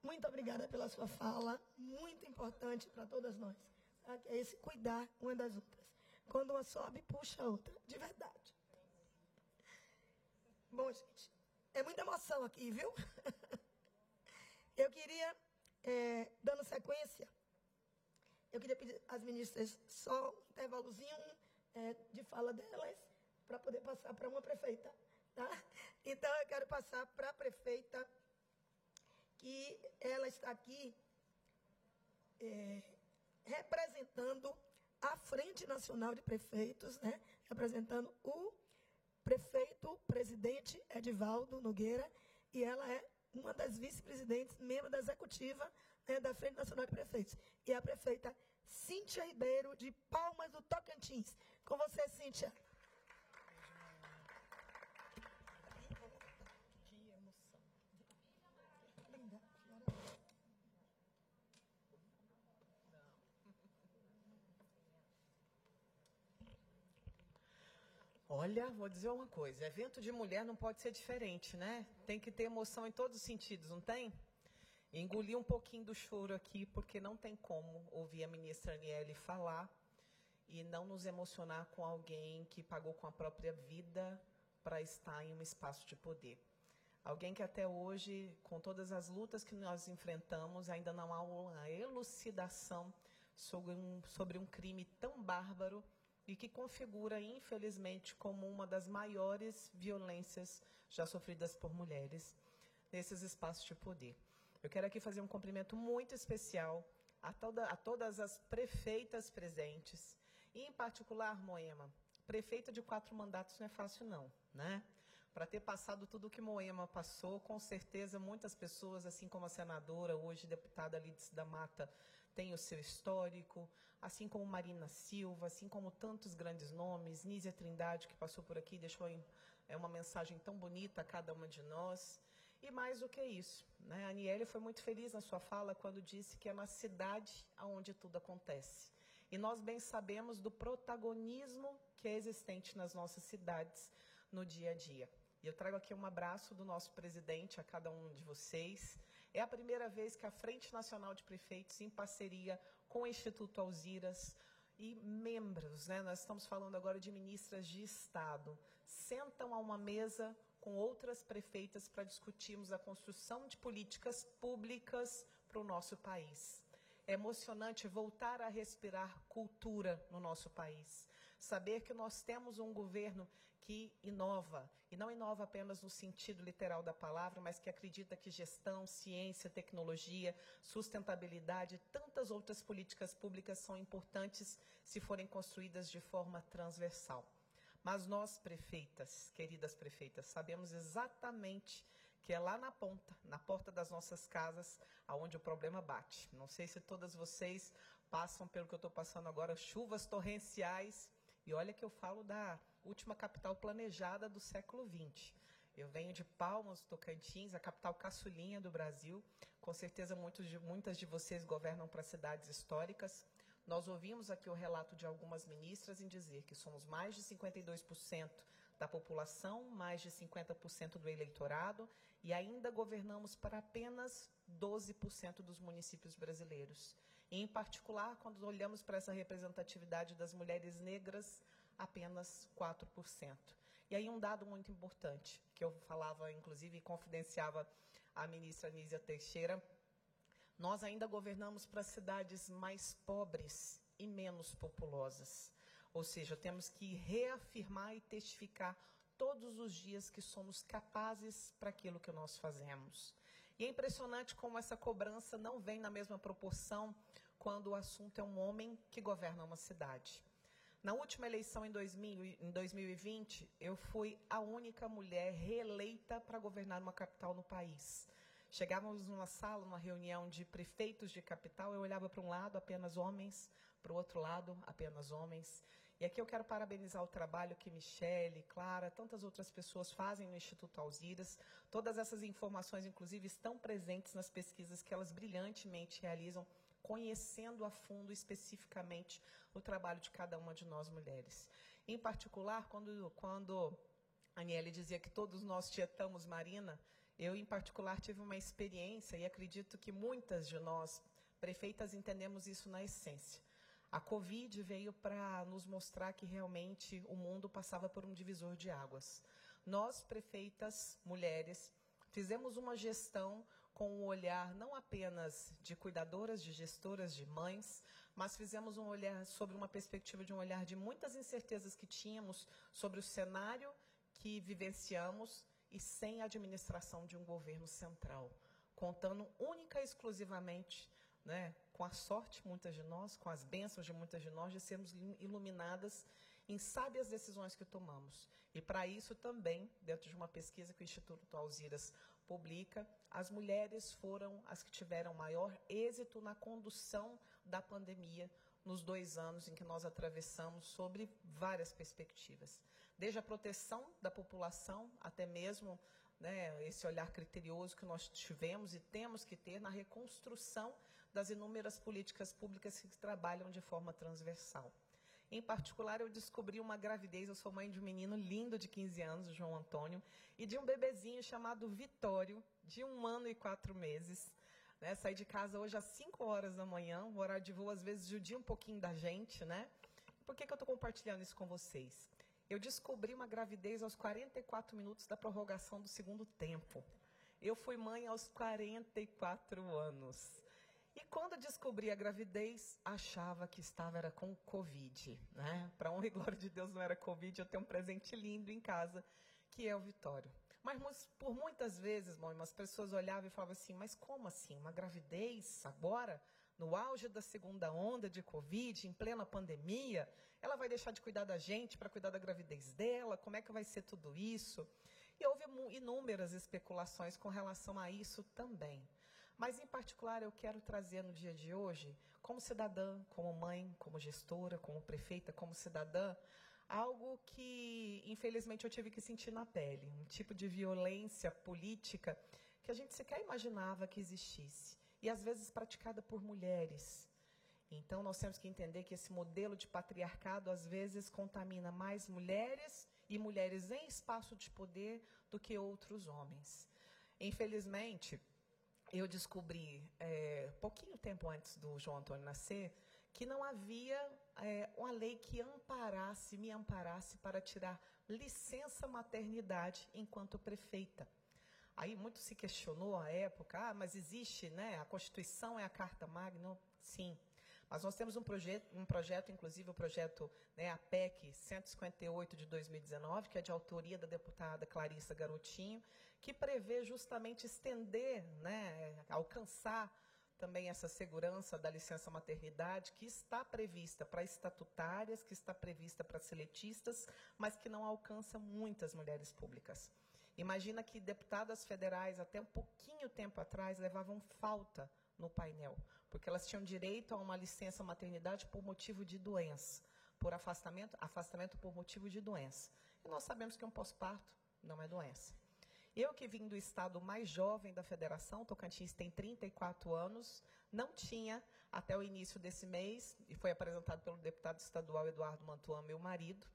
Speaker 2: Muito obrigada pela sua fala, muito importante para todas nós. Tá? É esse cuidar uma das outras. Quando uma sobe, puxa a outra, de verdade. Bom, gente, é muita emoção aqui, viu? Eu queria, dando sequência, eu queria pedir às ministras só um intervalozinho de fala delas, para poder passar para uma prefeita, tá? Então, eu quero passar para a prefeita, que ela está aqui representando a Frente Nacional de Prefeitos, né? Representando o prefeito, presidente Edivaldo Nogueira, e ela é uma das vice-presidentes, membro da executiva da Frente Nacional de Prefeitos. E a prefeita Cíntia Ribeiro, de Palmas do Tocantins. Com você, Cíntia. Que emoção. Linda.
Speaker 7: Olha, vou dizer uma coisa, evento de mulher não pode ser diferente, né? Tem que ter emoção em todos os sentidos, não tem? Engoli um pouquinho do choro aqui, porque não tem como ouvir a ministra Aniele falar e não nos emocionar com alguém que pagou com a própria vida para estar em um espaço de poder. Alguém que até hoje, com todas as lutas que nós enfrentamos, ainda não há uma elucidação sobre um crime tão bárbaro e que configura, infelizmente, como uma das maiores violências já sofridas por mulheres nesses espaços de poder. Eu quero aqui fazer um cumprimento muito especial a todas as prefeitas presentes, e, em particular, Moema, prefeita de 4 mandatos não é fácil, não, né? Para ter passado tudo o que Moema passou, com certeza muitas pessoas, assim como a senadora, hoje deputada Lídice da Mata, tem o seu histórico, assim como Marina Silva, assim como tantos grandes nomes, Nízia Trindade, que passou por aqui, deixou uma mensagem tão bonita a cada uma de nós. E mais do que isso, né? A Aniele foi muito feliz na sua fala quando disse que é na cidade onde tudo acontece. E nós bem sabemos do protagonismo que é existente nas nossas cidades no dia a dia. E eu trago aqui um abraço do nosso presidente a cada um de vocês. É a primeira vez que a Frente Nacional de Prefeitos, em parceria com o Instituto Alziras e membros, né, nós estamos falando agora de ministras de Estado, sentam a uma mesa com outras prefeitas para discutirmos a construção de políticas públicas para o nosso país. É emocionante voltar a respirar cultura no nosso país. Saber que nós temos um governo que inova, e não inova apenas no sentido literal da palavra, mas que acredita que gestão, ciência, tecnologia, sustentabilidade e tantas outras políticas públicas são importantes se forem construídas de forma transversal. Mas nós, prefeitas, queridas prefeitas, sabemos exatamente que é lá na porta das nossas casas, aonde o problema bate. Não sei se todas vocês passam pelo que eu estou passando agora, chuvas torrenciais, e olha que eu falo da última capital planejada do século XX. Eu venho de Palmas, Tocantins, a capital caçulinha do Brasil. Com certeza muitas de vocês governam para cidades históricas. Nós ouvimos aqui o relato de algumas ministras em dizer que somos mais de 52% da população, mais de 50% do eleitorado, e ainda governamos para apenas 12% dos municípios brasileiros. E, em particular, quando olhamos para essa representatividade das mulheres negras, apenas 4%. E aí um dado muito importante, que eu falava, inclusive, e confidenciava à ministra Anísia Teixeira, nós ainda governamos para cidades mais pobres e menos populosas. Ou seja, temos que reafirmar e testificar todos os dias que somos capazes para aquilo que nós fazemos. E é impressionante como essa cobrança não vem na mesma proporção quando o assunto é um homem que governa uma cidade. Na última eleição em 2020, eu fui a única mulher reeleita para governar uma capital no país. Chegávamos numa sala, numa reunião de prefeitos de capital, eu olhava para um lado, apenas homens, para o outro lado, apenas homens. E aqui eu quero parabenizar o trabalho que Michele, Clara, tantas outras pessoas fazem no Instituto Alziras. Todas essas informações, inclusive, estão presentes nas pesquisas que elas brilhantemente realizam, conhecendo a fundo, especificamente, o trabalho de cada uma de nós mulheres. Em particular, quando a Aniele dizia que todos nós tietamos Marina, eu, em particular, tive uma experiência, e acredito que muitas de nós, prefeitas, entendemos isso na essência. A Covid veio para nos mostrar que realmente o mundo passava por um divisor de águas. Nós, prefeitas, mulheres, fizemos uma gestão com um olhar não apenas de cuidadoras, de gestoras, de mães, mas fizemos um olhar sobre uma perspectiva de um olhar de muitas incertezas que tínhamos sobre o cenário que vivenciamos e sem a administração de um governo central, contando única e exclusivamente, né, com a sorte, muitas de nós, com as bênçãos de muitas de nós, de sermos iluminadas em sábias decisões que tomamos. E para isso também, dentro de uma pesquisa que o Instituto Alziras publica, as mulheres foram as que tiveram maior êxito na condução da pandemia nos 2 anos em que nós atravessamos, sobre várias perspectivas. Desde a proteção da população, até mesmo, né, esse olhar criterioso que nós tivemos e temos que ter na reconstrução das inúmeras políticas públicas que trabalham de forma transversal. Em particular, eu descobri uma gravidez, eu sou mãe de um menino lindo de 15 anos, o João Antônio, e de um bebezinho chamado Vitório, de 1 ano e 4 meses. Né, saí de casa hoje às 5 horas da manhã, o horário de voo às vezes judia um pouquinho da gente, né? Por que eu estou compartilhando isso com vocês? Eu descobri uma gravidez aos 44 minutos da prorrogação do segundo tempo. Eu fui mãe aos 44 anos. E quando descobri a gravidez, achava que era com Covid, né? Para honra e glória de Deus, não era Covid, eu tenho um presente lindo em casa, que é o Vitório. Mas por muitas vezes, mãe, as pessoas olhavam e falavam assim, mas como assim? Uma gravidez agora, no auge da segunda onda de Covid, em plena pandemia, ela vai deixar de cuidar da gente para cuidar da gravidez dela? Como é que vai ser tudo isso? E houve inúmeras especulações com relação a isso também. Mas, em particular, eu quero trazer no dia de hoje, como cidadã, como mãe, como gestora, como prefeita, como cidadã, algo que, infelizmente, eu tive que sentir na pele. Um tipo de violência política que a gente sequer imaginava que existisse. E, às vezes, praticada por mulheres. Então, nós temos que entender que esse modelo de patriarcado, às vezes, contamina mais mulheres e mulheres em espaço de poder do que outros homens. Infelizmente, eu descobri, pouquinho tempo antes do João Antônio nascer, que não havia uma lei que me amparasse para tirar licença maternidade enquanto prefeita. Aí muito se questionou à época, mas existe, né, a Constituição é a Carta Magna? Sim. Mas nós temos um projeto, inclusive o projeto, né, a PEC 158 de 2019, que é de autoria da deputada Clarissa Garotinho, que prevê justamente estender, né, alcançar também essa segurança da licença maternidade, que está prevista para estatutárias, que está prevista para seletistas, mas que não alcança muitas mulheres públicas. Imagina que deputadas federais, até um pouquinho tempo atrás, levavam falta no painel, porque elas tinham direito a uma licença maternidade por motivo de doença, por afastamento por motivo de doença. E nós sabemos que um pós-parto não é doença. Eu, que vim do estado mais jovem da federação, Tocantins tem 34 anos, não tinha, até o início desse mês, e foi apresentado pelo deputado estadual Eduardo Mantuan, meu marido,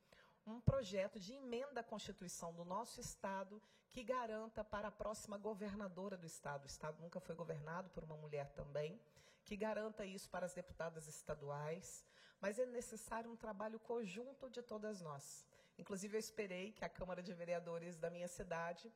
Speaker 7: um projeto de emenda à Constituição do nosso estado que garanta para a próxima governadora do estado, o estado nunca foi governado por uma mulher também, que garanta isso para as deputadas estaduais, mas é necessário um trabalho conjunto de todas nós. Inclusive, eu esperei que a Câmara de Vereadores da minha cidade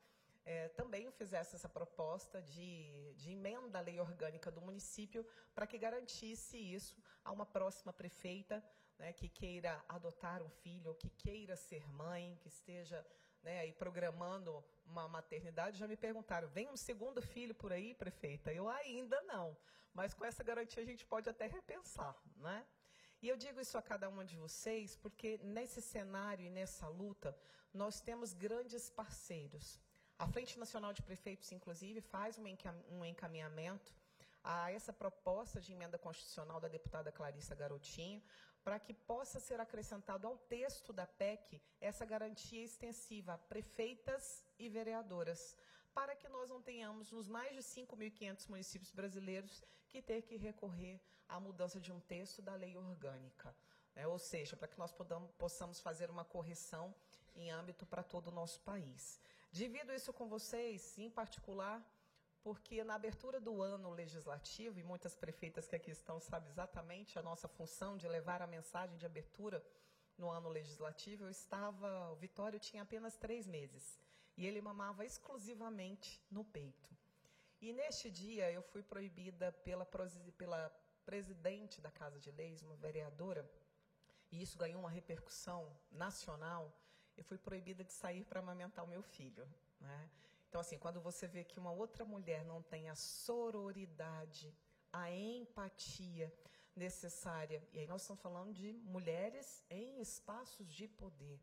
Speaker 7: também fizesse essa proposta de emenda à lei orgânica do município para que garantisse isso a uma próxima prefeita, né, que queira adotar um filho, ou que queira ser mãe, que esteja, né, aí programando uma maternidade. Já me perguntaram, vem um segundo filho por aí, prefeita? Eu ainda não, mas com essa garantia a gente pode até repensar, né? E eu digo isso a cada uma de vocês porque nesse cenário e nessa luta nós temos grandes parceiros. A Frente Nacional de Prefeitos, inclusive, faz um encaminhamento a essa proposta de emenda constitucional da deputada Clarissa Garotinho, para que possa ser acrescentado ao texto da PEC essa garantia extensiva a prefeitas e vereadoras, para que nós não tenhamos, nos mais de 5.500 municípios brasileiros, que ter que recorrer à mudança de um texto da lei orgânica. Ou seja, para que nós possamos fazer uma correção em âmbito para todo o nosso país. Divido isso com vocês, em particular, porque na abertura do ano legislativo, e muitas prefeitas que aqui estão sabem exatamente a nossa função de levar a mensagem de abertura no ano legislativo, o Vitório tinha apenas 3 meses, e ele mamava exclusivamente no peito. E neste dia eu fui proibida pela presidente da Casa de Leis, uma vereadora, e isso ganhou uma repercussão nacional. Eu fui proibida de sair para amamentar o meu filho, né? Então, assim, quando você vê que uma outra mulher não tem a sororidade, a empatia necessária, e aí nós estamos falando de mulheres em espaços de poder.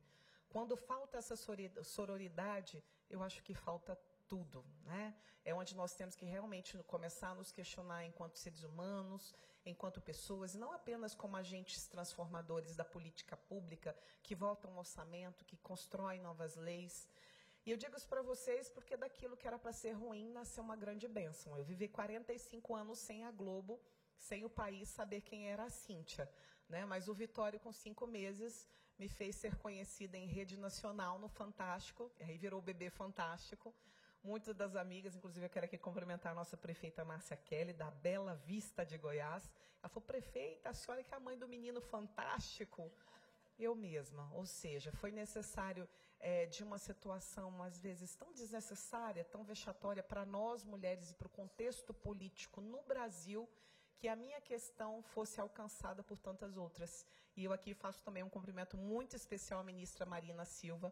Speaker 7: Quando falta essa sororidade, eu acho que falta tudo, né? É onde nós temos que realmente começar a nos questionar enquanto seres humanos, enquanto pessoas, e não apenas como agentes transformadores da política pública, que votam um orçamento, que constroem novas leis. E eu digo isso para vocês porque daquilo que era para ser ruim nasceu uma grande bênção. Eu vivi 45 anos sem a Globo, sem o país saber quem era a Cíntia, né? Mas o Vitório, com 5 meses, me fez ser conhecida em rede nacional no Fantástico, e aí virou o Bebê Fantástico. Muitas das amigas, inclusive eu quero aqui cumprimentar a nossa prefeita Márcia Kelly, da Bela Vista de Goiás. Ela falou, prefeita, a senhora que é a mãe do menino fantástico. Eu mesma, ou seja, foi necessário de uma situação, às vezes, tão desnecessária, tão vexatória para nós, mulheres, e para o contexto político no Brasil, que a minha questão fosse alcançada por tantas outras. E eu aqui faço também um cumprimento muito especial à ministra Marina Silva,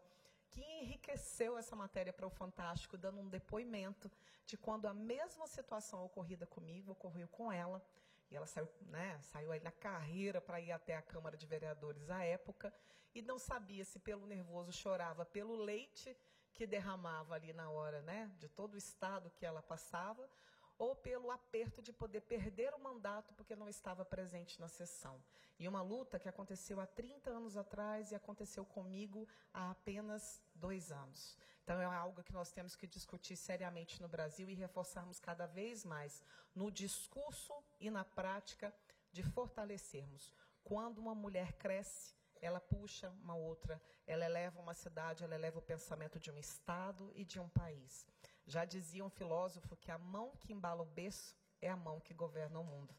Speaker 7: que enriqueceu essa matéria para o Fantástico, dando um depoimento de quando a mesma situação ocorrida comigo, ocorreu com ela. E ela saiu aí na carreira para ir até a Câmara de Vereadores à época, e não sabia se pelo nervoso chorava pelo leite que derramava ali na hora, né, de todo o estado que ela passava, ou pelo aperto de poder perder o mandato porque não estava presente na sessão. E uma luta que aconteceu há 30 anos atrás e aconteceu comigo há apenas 2 anos. Então, é algo que nós temos que discutir seriamente no Brasil e reforçarmos cada vez mais no discurso e na prática de fortalecermos. Quando uma mulher cresce, ela puxa uma outra, ela eleva uma cidade, ela eleva o pensamento de um estado e de um país. Já dizia um filósofo que a mão que embala o berço é a mão que governa o mundo.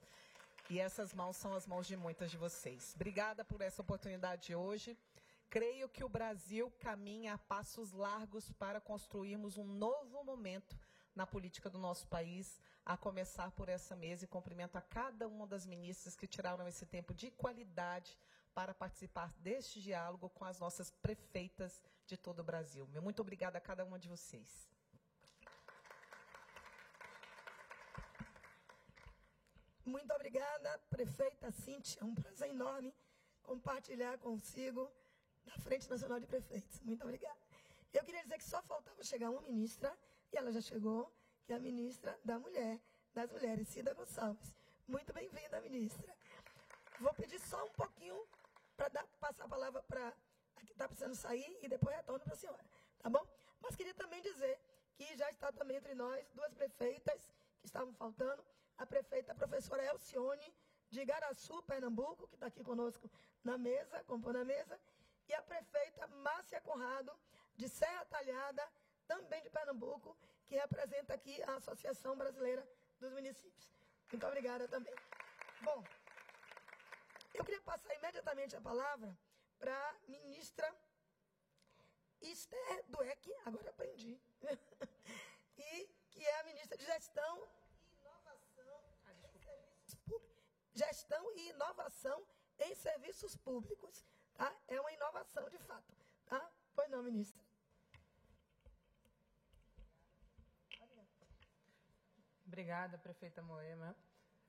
Speaker 7: E essas mãos são as mãos de muitas de vocês. Obrigada por essa oportunidade hoje. Creio que o Brasil caminha a passos largos para construirmos um novo momento na política do nosso país, a começar por essa mesa, e cumprimento a cada uma das ministras que tiraram esse tempo de qualidade para participar deste diálogo com as nossas prefeitas de todo o Brasil. Muito obrigada a cada uma de vocês.
Speaker 2: Muito obrigada, prefeita Cíntia. É um prazer enorme compartilhar consigo da Frente Nacional de Prefeitos. Muito obrigada. Eu queria dizer que só faltava chegar uma ministra, e ela já chegou, que é a ministra das Mulheres, Cida Gonçalves. Muito bem-vinda, ministra. Vou pedir só um pouquinho para passar a palavra para a que está precisando sair e depois retorno para a senhora, tá bom? Mas queria também dizer que já está também entre nós 2 prefeitas que estavam faltando. A prefeita, a professora Elcione, de Igaraçu, Pernambuco, que está aqui conosco na mesa, compondo a mesa, e a prefeita Márcia Conrado, de Serra Talhada, também de Pernambuco, que representa aqui a Associação Brasileira dos Municípios. Muito obrigada também. Bom, eu queria passar imediatamente a palavra para a ministra Esther Dweck, agora aprendi, e que é a ministra de Gestão e Inovação em Serviços Públicos. Gestão e Inovação em Serviços Públicos. Tá? É uma inovação, de fato. Tá? Pois não, ministra.
Speaker 8: Obrigada, prefeita Moema.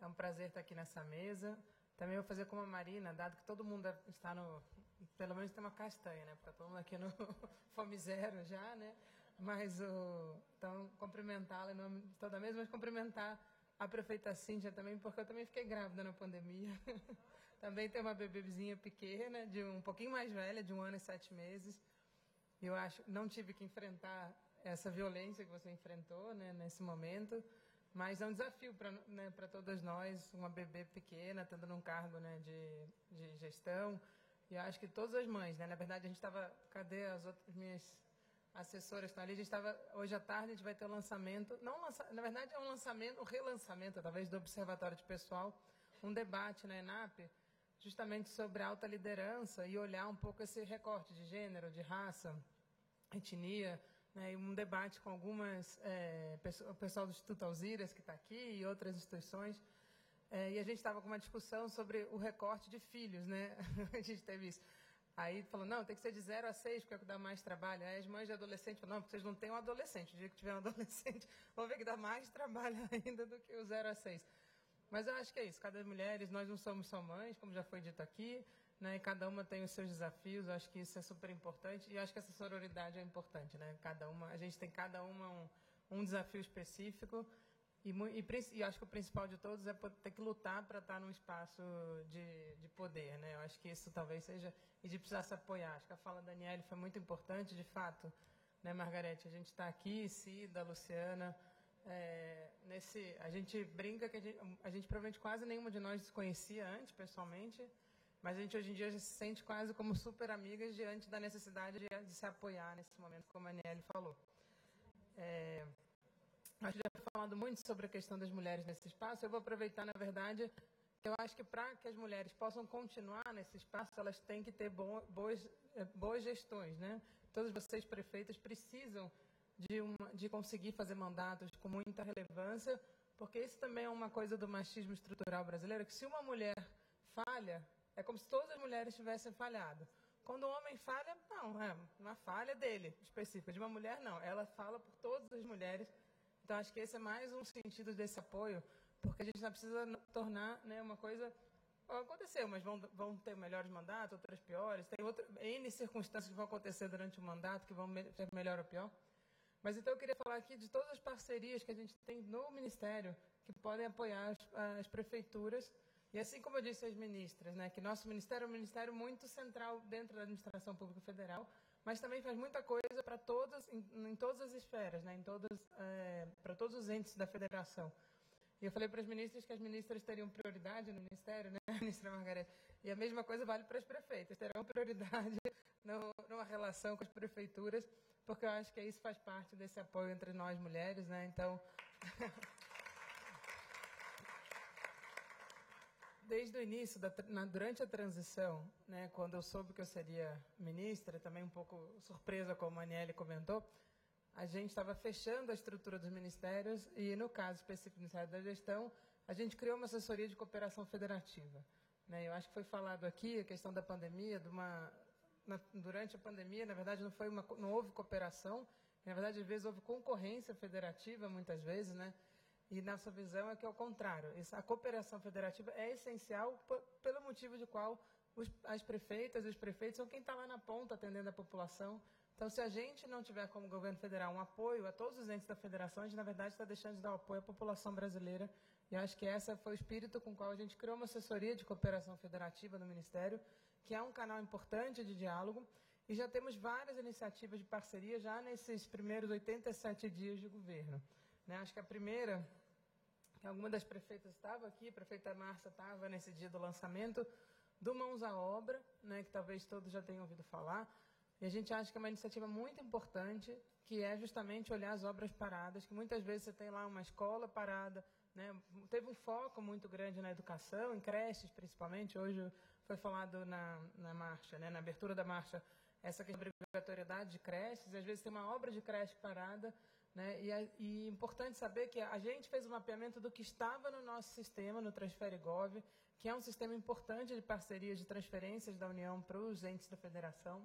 Speaker 8: É um prazer estar aqui nessa mesa. Também vou fazer como a Marina, dado que todo mundo está no... Pelo menos tem uma castanha, né? Porque todo mundo aqui no Fome Zero já, né? Mas, então, cumprimentá-la em nome de toda a mesa, mas cumprimentar a prefeita Cíntia também, porque eu também fiquei grávida na pandemia. Também tem uma bebezinha pequena, de um pouquinho mais velha, de 1 ano e 7 meses. Eu acho, não tive que enfrentar essa violência que você enfrentou, né, nesse momento, mas é um desafio para todas nós, uma bebê pequena, estando num cargo, né, de gestão. E eu acho que todas as mães, né, na verdade a gente estava, cadê as outras minhas assessoras estão ali, a gente estava, hoje à tarde a gente vai ter o lançamento, na verdade é um lançamento, um relançamento, talvez, do Observatório de Pessoal, um debate na ENAP, justamente sobre a alta liderança e olhar um pouco esse recorte de gênero, de raça, etnia, né, e um debate com algumas, o pessoal do Instituto Alziras, que está aqui, e outras instituições, e a gente estava com uma discussão sobre o recorte de filhos, né? A gente teve isso. Aí falou, não, tem que ser de 0 a 6, porque é o que dá mais trabalho. Aí as mães de adolescente falaram, não, porque vocês não têm um adolescente. O dia que tiver um adolescente, vão ver que dá mais trabalho ainda do que o 0 a 6. Mas eu acho que é isso, cada mulher, nós não somos só mães, como já foi dito aqui, né, e cada uma tem os seus desafios, eu acho que isso é super importante, e acho que essa sororidade é importante, né, a gente tem cada uma um desafio específico, e acho que o principal de todos é ter que lutar para estar num espaço de poder, né, eu acho que isso talvez seja, e de precisar se apoiar, acho que a fala da Daniele foi muito importante, de fato, né, Margarete, a gente está aqui, Cida, Luciana, a gente brinca que a gente provavelmente quase nenhuma de nós se conhecia antes, pessoalmente, mas a gente hoje em dia já se sente quase como super amigas diante da necessidade de se apoiar nesse momento, como a Aniele falou. Acho que já foi falando muito sobre a questão das mulheres nesse espaço, eu vou aproveitar, na verdade, eu acho que para que as mulheres possam continuar nesse espaço, elas têm que ter boas gestões, né? Todas vocês, prefeitas, precisam de conseguir fazer mandatos com muita relevância, porque isso também é uma coisa do machismo estrutural brasileiro, que se uma mulher falha, é como se todas as mulheres tivessem falhado. Quando um homem falha, não, é uma falha dele, específica. De uma mulher, não. Ela fala por todas as mulheres. Então, acho que esse é mais um sentido desse apoio, porque a gente não precisa tornar, né, uma coisa... Aconteceu, mas vão ter melhores mandatos, outras piores. Tem N circunstâncias que vão acontecer durante o mandato, que vão ser melhor ou pior. Mas então eu queria falar aqui de todas as parcerias que a gente tem no Ministério, que podem apoiar as prefeituras. E assim como eu disse às ministras, né, que nosso Ministério é um ministério muito central dentro da administração pública federal, mas também faz muita coisa para todas, em todas as esferas, né, para todos os entes da federação. E eu falei para as ministras que as ministras teriam prioridade no Ministério, né, ministra Margarete? E a mesma coisa vale para as prefeitas, terão prioridade numa relação com as prefeituras, porque eu acho que isso faz parte desse apoio entre nós mulheres, né? Então, desde o início, durante a transição, né, quando eu soube que eu seria ministra, também um pouco surpresa, como a Aniele comentou, a gente estava fechando a estrutura dos ministérios e, no caso específico do Ministério da Gestão, a gente criou uma assessoria de cooperação federativa, né? Eu acho que foi falado aqui a questão da pandemia, durante a pandemia, na verdade, não houve cooperação, na verdade, às vezes houve concorrência federativa, muitas vezes, né? E nossa visão é que é o contrário. A cooperação federativa é essencial pelo motivo de qual as prefeitas e os prefeitos são quem está lá na ponta atendendo a população. Então, se a gente não tiver como governo federal um apoio a todos os entes da federação, a gente, na verdade, está deixando de dar apoio à população brasileira. E acho que esse foi o espírito com o qual a gente criou uma assessoria de cooperação federativa no Ministério, que é um canal importante de diálogo, e já temos várias iniciativas de parceria já nesses primeiros 87 dias de governo, né? Acho que a primeira, que alguma das prefeitas estava aqui, a prefeita Márcia estava nesse dia do lançamento, do Mãos à Obra, né, que talvez todos já tenham ouvido falar, e a gente acha que é uma iniciativa muito importante, que é justamente olhar as obras paradas, que muitas vezes você tem lá uma escola parada, né, teve um foco muito grande na educação, em creches principalmente, hoje foi falado na marcha, né, na abertura da marcha, essa questão da obrigatoriedade de creches, e às vezes tem uma obra de creche parada, né? E é importante saber que a gente fez um mapeamento do que estava no nosso sistema, no Transfere.gov, que é um sistema importante de parceria de transferências da União para os entes da federação,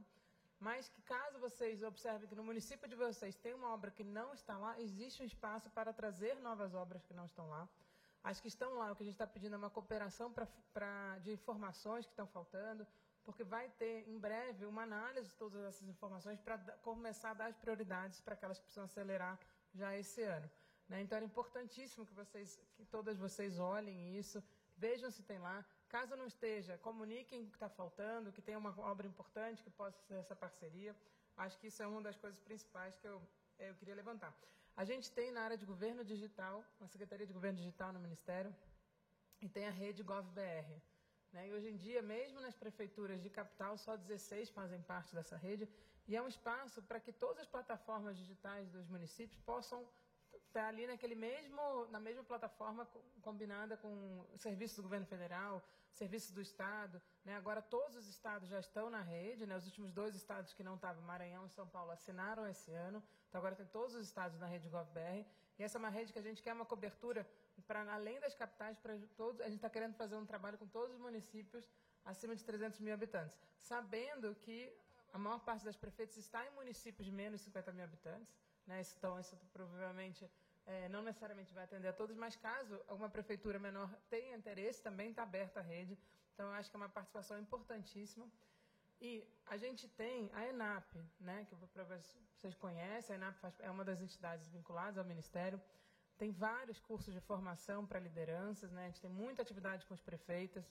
Speaker 8: mas que caso vocês observem que no município de vocês tem uma obra que não está lá, existe um espaço para trazer novas obras que não estão lá. As que estão lá, o que a gente está pedindo é uma cooperação de informações que estão faltando, porque vai ter, em breve, uma análise de todas essas informações para começar a dar as prioridades para aquelas que precisam acelerar já esse ano, né? Então, era importantíssimo que todas vocês olhem isso, vejam se tem lá. Caso não esteja, comuniquem o que está faltando, que tem uma obra importante que possa ser essa parceria. Acho que isso é uma das coisas principais que eu queria levantar. A gente tem na área de governo digital, a Secretaria de Governo Digital no Ministério, e tem a rede GovBR, né? E hoje em dia, mesmo nas prefeituras de capital, só 16 fazem parte dessa rede, e é um espaço para que todas as plataformas digitais dos municípios possam estar ali na mesma plataforma combinada com serviços do governo federal, serviços do Estado, né? Agora todos os estados já estão na rede, né? Os últimos 2 estados que não estavam, Maranhão e São Paulo, assinaram esse ano, então agora tem todos os estados na rede GovBR, e essa é uma rede que a gente quer uma cobertura para além das capitais, para todos. A gente está querendo fazer um trabalho com todos os municípios acima de 300 mil habitantes, sabendo que a maior parte das prefeitas está em municípios de menos de 50 mil habitantes, né? Então, isso provavelmente não necessariamente vai atender a todos, mas caso alguma prefeitura menor tenha interesse, também está aberta a rede. Então, eu acho que é uma participação importantíssima. E a gente tem a ENAP, né, que vocês conhecem, a ENAP é uma das entidades vinculadas ao Ministério. Tem vários cursos de formação para lideranças, né? A gente tem muita atividade com os prefeitos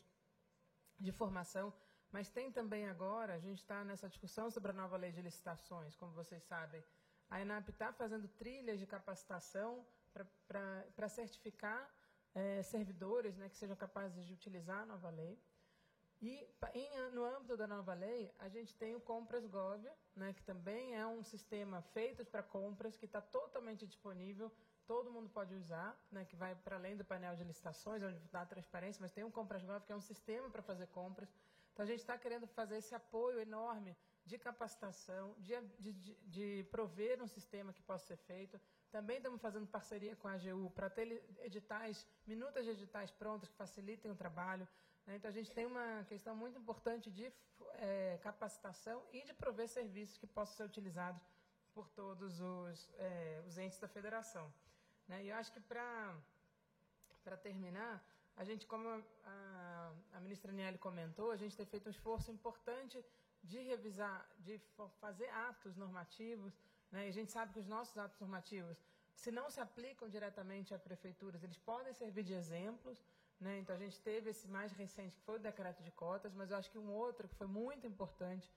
Speaker 8: de formação, mas tem também agora, a gente está nessa discussão sobre a nova lei de licitações, como vocês sabem. A ENAP está fazendo trilhas de capacitação para certificar servidores, né, que sejam capazes de utilizar a nova lei. E no âmbito da nova lei, a gente tem o Compras.gov, né, que também é um sistema feito para compras, que está totalmente disponível, todo mundo pode usar, né, que vai para além do painel de licitações, onde dá transparência, mas tem um Compras.gov, que é um sistema para fazer compras. Então, a gente está querendo fazer esse apoio enorme de capacitação, de prover um sistema que possa ser feito. Também estamos fazendo parceria com a AGU para ter minutas de editais prontas que facilitem o trabalho. Então, a gente tem uma questão muito importante de capacitação e de prover serviços que possam ser utilizados por todos os entes da federação. E eu acho que, para terminar, a gente, como a ministra Aniele comentou, a gente tem feito um esforço importante de revisar, de fazer atos normativos, né? E a gente sabe que os nossos atos normativos, se não se aplicam diretamente a prefeituras, eles podem servir de exemplos, né? Então, a gente teve esse mais recente, que foi o decreto de cotas, mas eu acho que um outro que foi muito importante,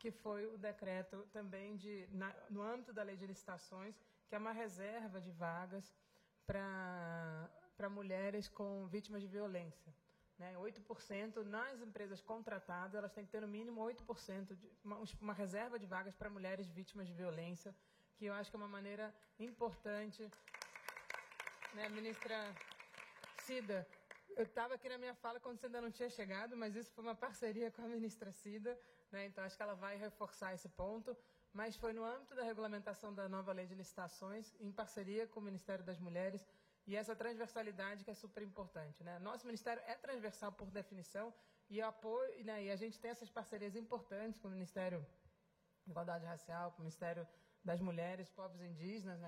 Speaker 8: que foi o decreto também no âmbito da lei de licitações, que é uma reserva de vagas para mulheres com vítimas de violência. 8% nas empresas contratadas, elas têm que ter no mínimo 8%, uma reserva de vagas para mulheres vítimas de violência, que eu acho que é uma maneira importante. Ministra Cida, eu estava aqui na minha fala quando você ainda não tinha chegado, mas isso foi uma parceria com a ministra Cida, então acho que ela vai reforçar esse ponto, mas foi no âmbito da regulamentação da nova lei de licitações, em parceria com o Ministério das Mulheres, e essa transversalidade que é super importante, Nosso Ministério é transversal por definição, e apoio, e a gente tem essas parcerias importantes com o Ministério da Igualdade Racial, com o Ministério das Mulheres, povos indígenas,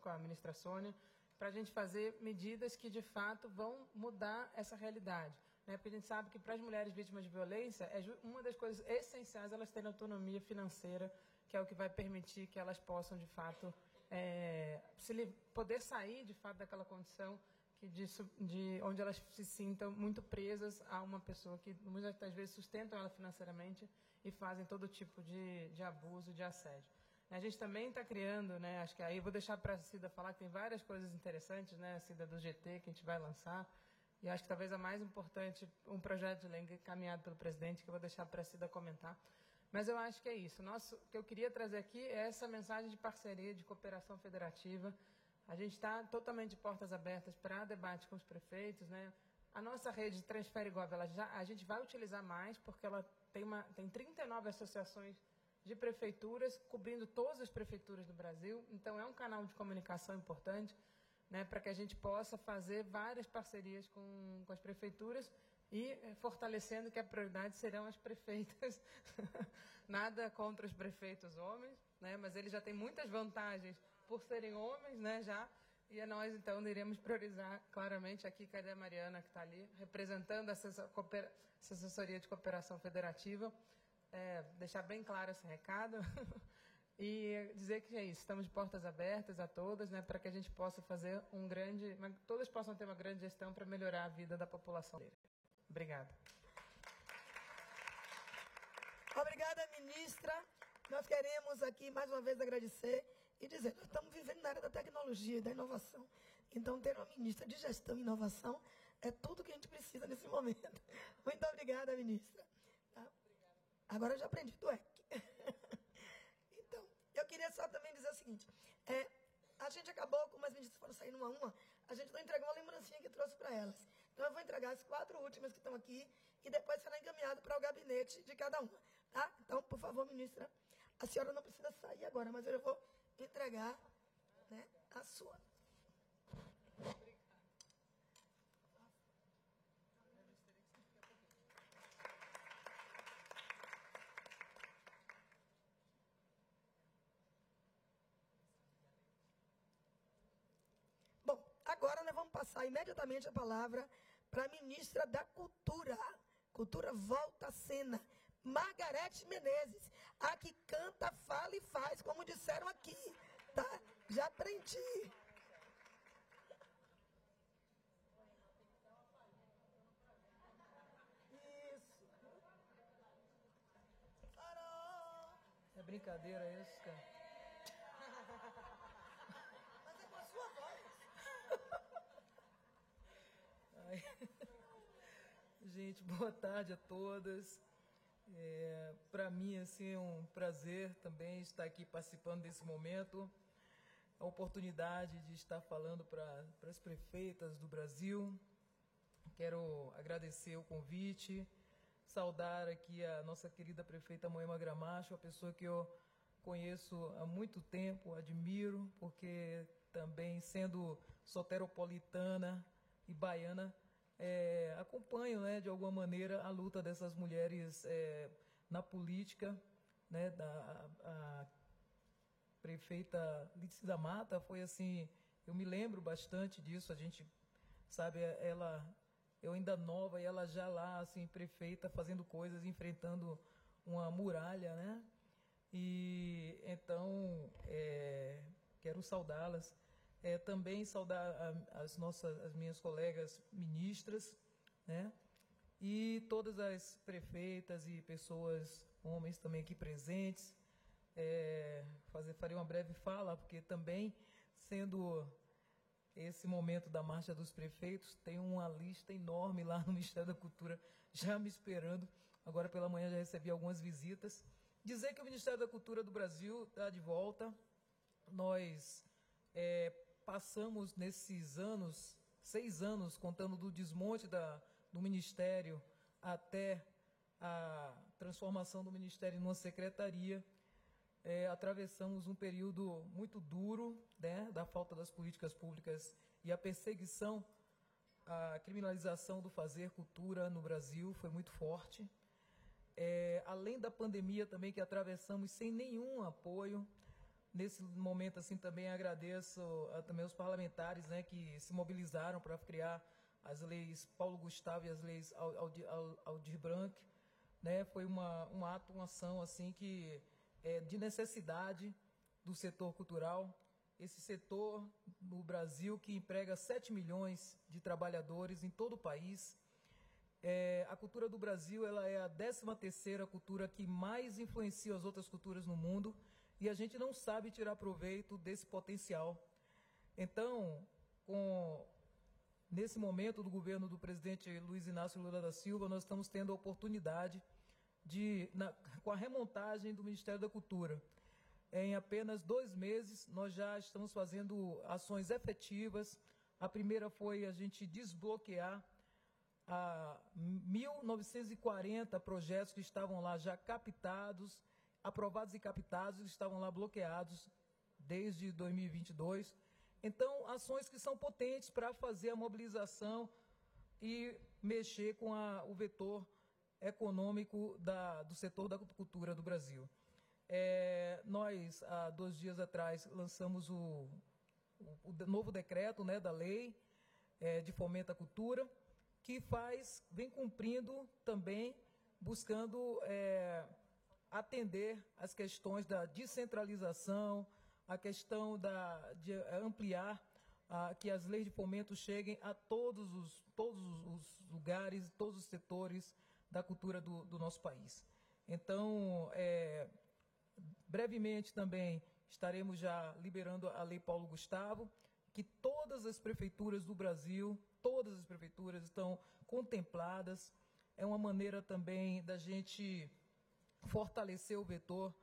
Speaker 8: com a ministra Sônia, para a gente fazer medidas que, de fato, vão mudar essa realidade. Porque a gente sabe que, para as mulheres vítimas de violência, uma das coisas essenciais elas terem autonomia financeira, que é o que vai permitir que elas possam, de fato, poder sair, de fato, daquela condição onde elas se sintam muito presas a uma pessoa que, muitas vezes, sustentam ela financeiramente e fazem todo tipo de abuso, de assédio. A gente também está criando, acho que aí vou deixar para a Cida falar, que tem várias coisas interessantes, a Cida do GT, que a gente vai lançar, e acho que talvez a mais importante, um projeto de lei encaminhado pelo presidente, que eu vou deixar para a Cida comentar. Mas eu acho que é isso. O que eu queria trazer aqui é essa mensagem de parceria, de cooperação federativa. A gente está totalmente de portas abertas para debate com os prefeitos, A nossa rede de Transfere.gov, a gente vai utilizar mais, porque ela tem 39 associações de prefeituras, cobrindo todas as prefeituras do Brasil. Então, é um canal de comunicação importante, né, para que a gente possa fazer várias parcerias com as prefeituras e fortalecendo que a prioridade serão as prefeitas. Nada contra os prefeitos homens, né, mas eles já têm muitas vantagens por serem homens, né, já. E nós, então, iremos priorizar claramente aqui, cadê a Mariana, que está ali, representando essa assessoria de cooperação federativa, deixar bem claro esse recado e dizer que é isso, estamos de portas abertas a todas, né, para que a gente possa fazer todas possam ter uma grande gestão para melhorar a vida da população. Obrigada.
Speaker 2: Obrigada, ministra. Nós queremos aqui, mais uma vez, agradecer e dizer, nós estamos vivendo na área da tecnologia e da inovação. Então, ter uma ministra de gestão e inovação é tudo que a gente precisa nesse momento. Muito obrigada, ministra. Tá? Agora eu já aprendi do EC. Então, eu queria só também dizer o seguinte, a gente acabou, como as ministras foram saindo uma a uma, a gente não entregou uma lembrancinha que trouxe para elas. Então, eu vou entregar as 4 últimas que estão aqui e depois será encaminhado para o gabinete de cada uma. Tá? Então, por favor, ministra, a senhora não precisa sair agora, mas eu vou entregar, né, a sua. Bom, agora nós vamos passar imediatamente a palavra para a ministra da Cultura. Cultura volta à cena. Margarete Menezes, a que canta, fala e faz, como disseram aqui, tá? Já aprendi. Isso.
Speaker 9: É brincadeira isso, cara?
Speaker 2: Mas é com a sua voz.
Speaker 9: Ai. Gente, boa tarde a todas. Para mim, assim, é um prazer também estar aqui participando desse momento. A oportunidade de estar falando para as prefeitas do Brasil. Quero agradecer o convite, saudar aqui a nossa querida prefeita Moema Gramacho, a pessoa que eu conheço há muito tempo, admiro, porque também sendo soteropolitana e baiana, acompanho, né, de alguma maneira, a luta dessas mulheres na política, né, a prefeita Lídice da Mata foi assim, eu me lembro bastante disso, a gente, sabe, eu ainda nova e ela já lá, assim, prefeita, fazendo coisas, enfrentando uma muralha, né, e então, quero saudá-las. Também saudar as minhas colegas ministras, né? E todas as prefeitas e pessoas, homens também aqui presentes. Farei uma breve fala, porque também, sendo esse momento da Marcha dos Prefeitos, tem uma lista enorme lá no Ministério da Cultura já me esperando. Agora pela manhã já recebi algumas visitas. Dizer que o Ministério da Cultura do Brasil está de volta. Nós passamos nesses anos, 6 anos, contando do desmonte do Ministério até a transformação do Ministério numa secretaria, atravessamos um período muito duro, né, da falta das políticas públicas e a perseguição, a criminalização do fazer cultura no Brasil foi muito forte. Além da pandemia também que atravessamos sem nenhum apoio. Nesse momento, assim, também agradeço também aos parlamentares, né, que se mobilizaram para criar as leis Paulo Gustavo e as leis Aldir Blanc, né, foi uma ação, assim, que de necessidade do setor cultural, esse setor no Brasil que emprega 7 milhões de trabalhadores em todo o país. A cultura do Brasil, ela é a 13ª cultura que mais influencia as outras culturas no mundo, e a gente não sabe tirar proveito desse potencial. Então, nesse momento do governo do presidente Luiz Inácio Lula da Silva, nós estamos tendo a oportunidade com a remontagem do Ministério da Cultura. Em apenas 2 meses, nós já estamos fazendo ações efetivas. A primeira foi a gente desbloquear 1.940 projetos que estavam lá já captados aprovados e captados, eles estavam lá bloqueados desde 2022. Então, ações que são potentes para fazer a mobilização e mexer com o vetor econômico do setor da cultura do Brasil. Nós, há 2 dias atrás, lançamos o novo decreto, né, da lei de fomento à cultura, que vem cumprindo também, buscando atender as questões da descentralização, a questão de ampliar que as leis de fomento cheguem a todos os lugares, todos os setores da cultura do nosso país. Então, brevemente também estaremos já liberando a Lei Paulo Gustavo, que todas as prefeituras do Brasil, todas as prefeituras estão contempladas. É uma maneira também da gente fortalecer o vetor.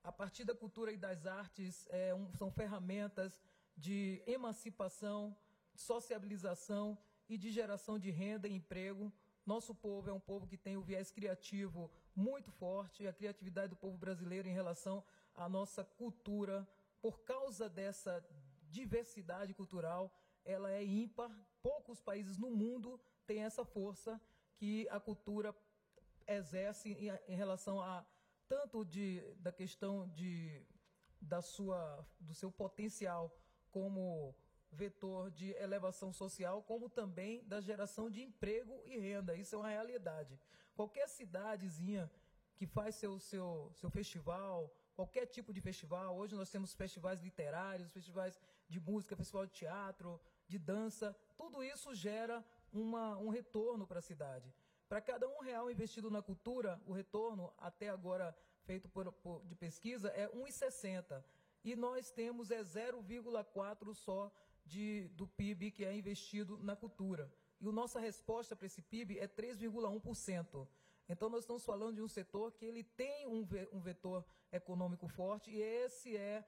Speaker 9: A partir da cultura e das artes, são ferramentas de emancipação, de sociabilização e de geração de renda e emprego. Nosso povo é um povo que tem o viés criativo muito forte, a criatividade do povo brasileiro em relação à nossa cultura, por causa dessa diversidade cultural, ela é ímpar. Poucos países no mundo têm essa força que a cultura exerce em relação a tanto da questão do seu potencial como vetor de elevação social, como também da geração de emprego e renda. Isso é uma realidade. Qualquer cidadezinha que faz seu festival, qualquer tipo de festival, hoje nós temos festivais literários, festivais de música, festival de teatro, de dança, tudo isso gera um retorno para a cidade. Para cada R$1 investido na cultura, o retorno, até agora feito de pesquisa, é 1,60. E nós temos 0,4 só do PIB que é investido na cultura. E a nossa resposta para esse PIB é 3,1%. Então, nós estamos falando de um setor que ele tem um vetor econômico forte, e esse é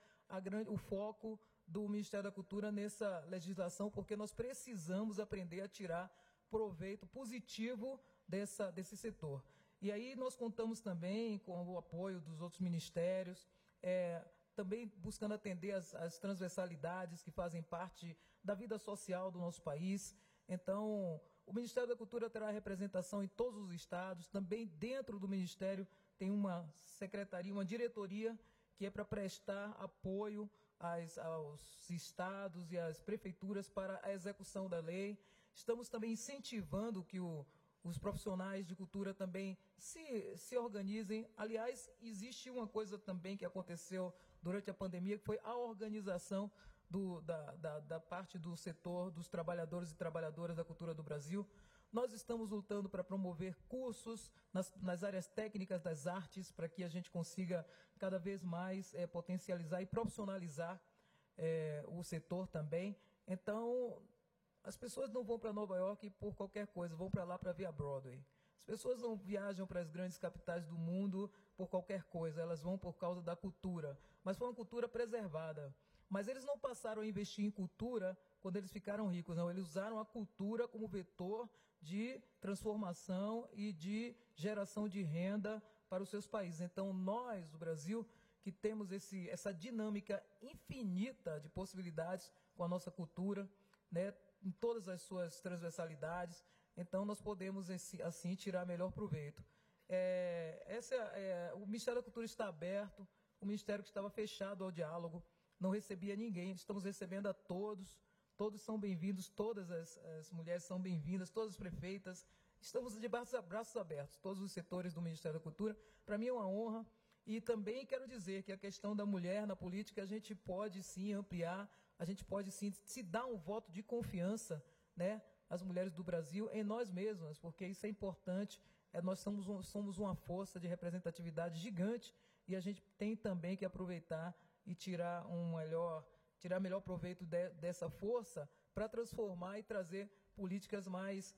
Speaker 9: o foco do Ministério da Cultura nessa legislação, porque nós precisamos aprender a tirar proveito positivo desse setor. E aí nós contamos também com o apoio dos outros ministérios, também buscando atender as transversalidades que fazem parte da vida social do nosso país. Então, o Ministério da Cultura terá representação em todos os estados. Também dentro do Ministério tem uma secretaria, uma diretoria, que é para prestar apoio aos estados e às prefeituras para a execução da lei. Estamos também incentivando que os profissionais de cultura também se organizem. Aliás, existe uma coisa também que aconteceu durante a pandemia, que foi a organização da parte do setor dos trabalhadores e trabalhadoras da cultura do Brasil. Nós estamos lutando para promover cursos nas áreas técnicas das artes, para que a gente consiga cada vez mais potencializar e profissionalizar o setor também. Então, as pessoas não vão para Nova York por qualquer coisa, vão para lá para ver a Broadway. As pessoas não viajam para as grandes capitais do mundo por qualquer coisa, elas vão por causa da cultura. Mas foi uma cultura preservada. Mas eles não passaram a investir em cultura quando eles ficaram ricos, não. Eles usaram a cultura como vetor de transformação e de geração de renda para os seus países. Então, nós, do Brasil, que temos essa dinâmica infinita de possibilidades com a nossa cultura, né, em todas as suas transversalidades, então nós podemos, assim, tirar melhor proveito. O Ministério da Cultura está aberto, o Ministério que estava fechado ao diálogo, não recebia ninguém, estamos recebendo a todos são bem-vindos, todas as mulheres são bem-vindas, todas as prefeitas, estamos de braços abertos, todos os setores do Ministério da Cultura. Para mim é uma honra, e também quero dizer que a questão da mulher na política, a gente pode sim ampliar, a gente pode sim se dar um voto de confiança, né, às mulheres do Brasil, em nós mesmas, porque isso é importante. Nós somos uma força de representatividade gigante, e a gente tem também que aproveitar e tirar melhor proveito dessa força para transformar e trazer políticas mais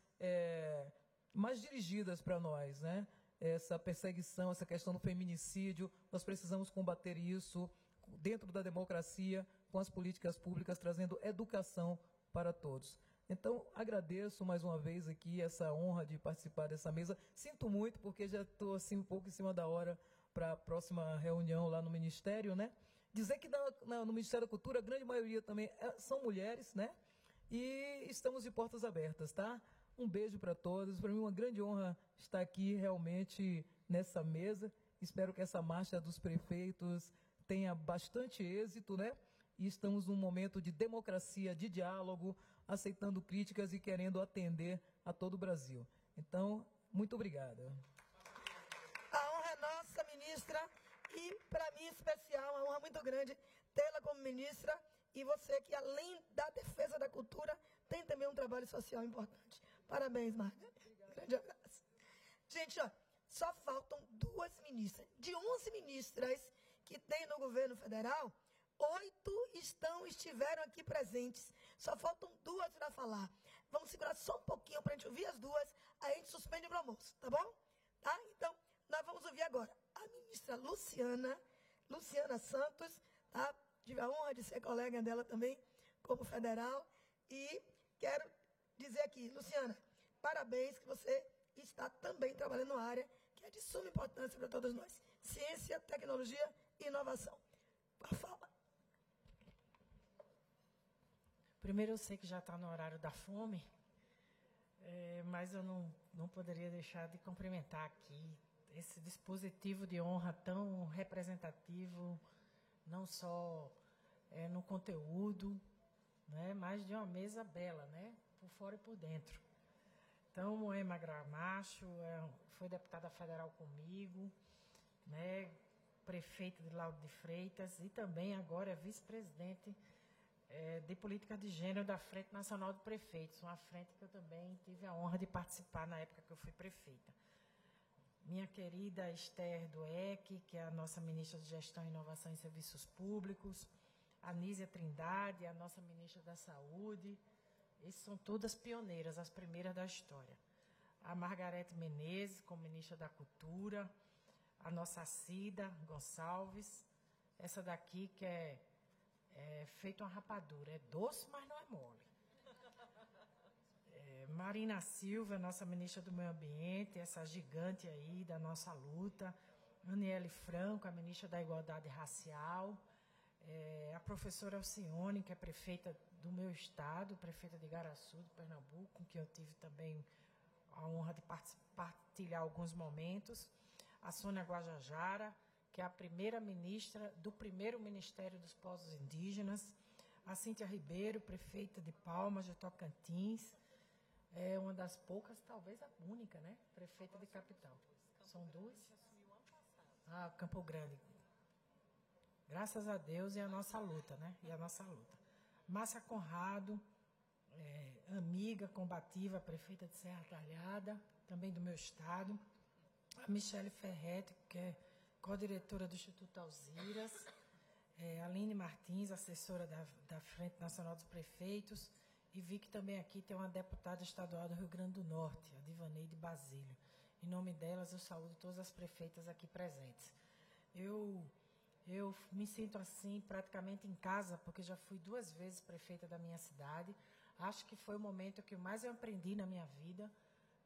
Speaker 9: dirigidas para nós, né? Essa perseguição, essa questão do feminicídio, nós precisamos combater isso dentro da democracia, com as políticas públicas, trazendo educação para todos. Então, agradeço mais uma vez aqui essa honra de participar dessa mesa. Sinto muito, porque já estou assim, um pouco em cima da hora, para a próxima reunião lá no Ministério, né? Dizer que no Ministério da Cultura a grande maioria também são mulheres, né? E estamos de portas abertas, tá? Um beijo para todos. Para mim uma grande honra estar aqui realmente nessa mesa. Espero que essa marcha dos prefeitos tenha bastante êxito, né? E estamos num momento de democracia, de diálogo, aceitando críticas e querendo atender a todo o Brasil. Então, muito obrigada.
Speaker 2: A honra é nossa, ministra, e para mim, em especial, uma honra muito grande tê-la como ministra e você que, além da defesa da cultura, tem também um trabalho social importante. Parabéns, Marga. Grande abraço. Gente, ó, só faltam 2 ministras. De 11 ministras que tem no governo federal, 8 estiveram aqui presentes. Só faltam 2 para falar. Vamos segurar só um pouquinho para a gente ouvir as 2, aí a gente suspende para o almoço, tá bom? Tá? Então, nós vamos ouvir agora a ministra Luciana Santos, tá? Tive a honra de ser colega dela também, como federal. E quero dizer aqui, Luciana, parabéns que você está também trabalhando numa área que é de suma importância para todos nós. Ciência, tecnologia e inovação. A fala.
Speaker 10: Primeiro, eu sei que já está no horário da fome, mas eu não poderia deixar de cumprimentar aqui esse dispositivo de honra tão representativo, não só no conteúdo, né, mas de uma mesa bela, né, por fora e por dentro. Então, Moema Gramacho foi deputada federal comigo, né, prefeita de Lauro de Freitas e também agora é vice-presidente de política de gênero da Frente Nacional de Prefeitos, uma frente que eu também tive a honra de participar na época que eu fui prefeita. Minha querida Esther Dueck, que é a nossa ministra de Gestão, Inovação e Serviços Públicos, a Nízia Trindade, a nossa ministra da Saúde, essas são todas pioneiras, as primeiras da história. A Margarete Menezes, como ministra da Cultura, a nossa Cida Gonçalves, essa daqui que é feita uma rapadura, é doce, mas não é mole. Marina Silva, nossa ministra do Meio Ambiente, essa gigante aí da nossa luta. Aniele Franco, a ministra da Igualdade Racial. A professora Alcione, que é prefeita do meu estado, prefeita de Igaraçu, de Pernambuco, com quem eu tive também a honra de partilhar alguns momentos. A Sônia Guajajara, que é a primeira ministra do primeiro Ministério dos Povos Indígenas. A Cíntia Ribeiro, prefeita de Palmas, de Tocantins. É uma das poucas, talvez a única, né? Prefeita de capital. São 2? Campo Grande. Graças a Deus e a nossa luta, né? E a nossa luta. Márcia Conrado, amiga combativa, prefeita de Serra Talhada, também do meu estado. A Michele Ferretti, que é co-diretora do Instituto Alziras. A Aline Martins, assessora da Frente Nacional dos Prefeitos. E vi que também aqui tem uma deputada estadual do Rio Grande do Norte, a Divaneide Basílio. Em nome delas, eu saúdo todas as prefeitas aqui presentes. Eu me sinto assim praticamente em casa, porque já fui 2 vezes prefeita da minha cidade. Acho que foi o momento que mais eu aprendi na minha vida.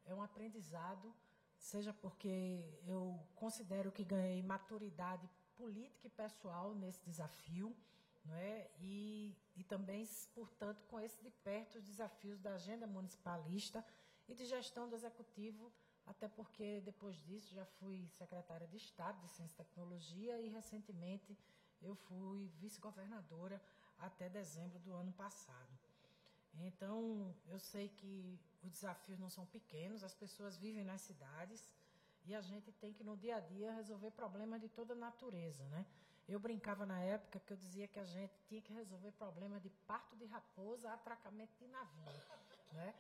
Speaker 10: É um aprendizado, seja porque eu considero que ganhei maturidade política e pessoal nesse desafio, não é? E também, portanto, conheço de perto os desafios da agenda municipalista e de gestão do executivo, até porque depois disso já fui secretária de Estado de Ciência e Tecnologia e recentemente eu fui vice-governadora até dezembro do ano passado. Então, eu sei que os desafios não são pequenos, as pessoas vivem nas cidades e a gente tem que, no dia a dia, resolver problemas de toda natureza, né? Eu brincava na época que eu dizia que a gente tinha que resolver problemas de parto de raposa a atracamento de navio, né?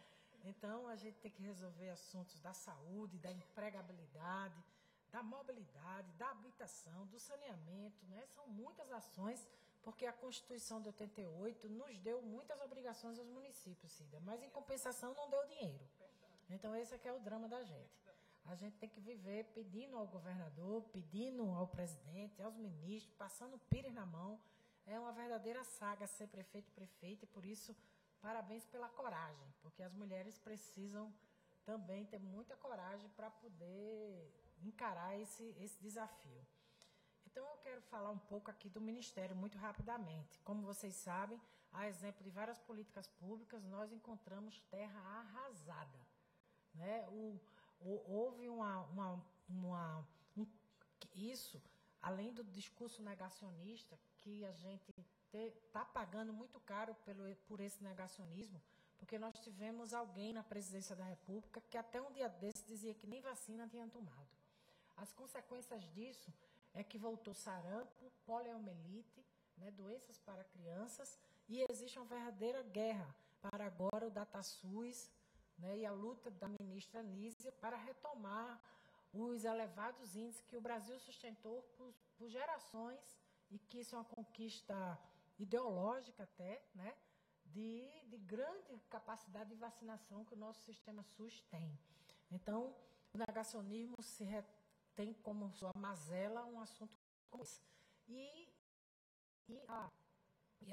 Speaker 10: Então, a gente tem que resolver assuntos da saúde, da empregabilidade, da mobilidade, da habitação, do saneamento, né? São muitas ações, porque a Constituição de 88 nos deu muitas obrigações aos municípios, Cida, mas, em compensação, não deu dinheiro. Então, esse é que é o drama da gente. A gente tem que viver pedindo ao governador, pedindo ao presidente, aos ministros, passando o pires na mão. É uma verdadeira saga ser prefeito e prefeita, e por isso, parabéns pela coragem, porque as mulheres precisam também ter muita coragem para poder encarar esse desafio. Então, eu quero falar um pouco aqui do Ministério, muito rapidamente. Como vocês sabem, a exemplo de várias políticas públicas, nós encontramos terra arrasada. Né? Houve isso, além do discurso negacionista, que a gente está pagando muito caro por esse negacionismo, porque nós tivemos alguém na presidência da República que até um dia desse dizia que nem vacina tinha tomado. As consequências disso é que voltou sarampo, poliomielite, né, doenças para crianças, e existe uma verdadeira guerra para agora o DataSUS, né, e a luta da ministra Nízia para retomar os elevados índices que o Brasil sustentou por gerações, e que isso é uma conquista ideológica até, né, de grande capacidade de vacinação que o nosso sistema SUS tem. Então, o negacionismo tem como sua mazela um assunto como esse. E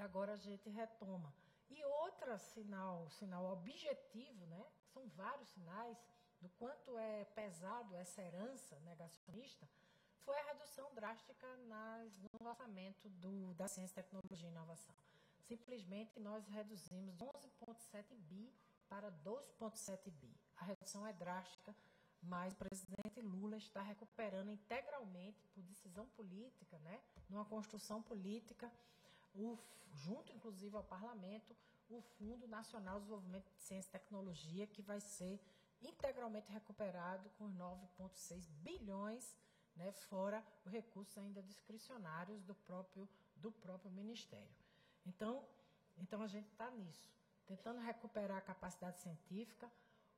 Speaker 10: agora a gente retoma. E outro sinal objetivo, né, são vários sinais do quanto é pesado essa herança negacionista, foi a redução drástica no orçamento da ciência, tecnologia e inovação. Simplesmente nós reduzimos de 11,7 bi para 2,7 bi. A redução é drástica, mas o presidente Lula está recuperando integralmente, por decisão política, né, numa construção política, junto inclusive ao parlamento, o Fundo Nacional de Desenvolvimento de Ciência e Tecnologia, que vai ser integralmente recuperado com 9,6 bilhões, né, fora os recursos ainda discricionários do próprio Ministério. Então a gente está nisso, tentando recuperar a capacidade científica.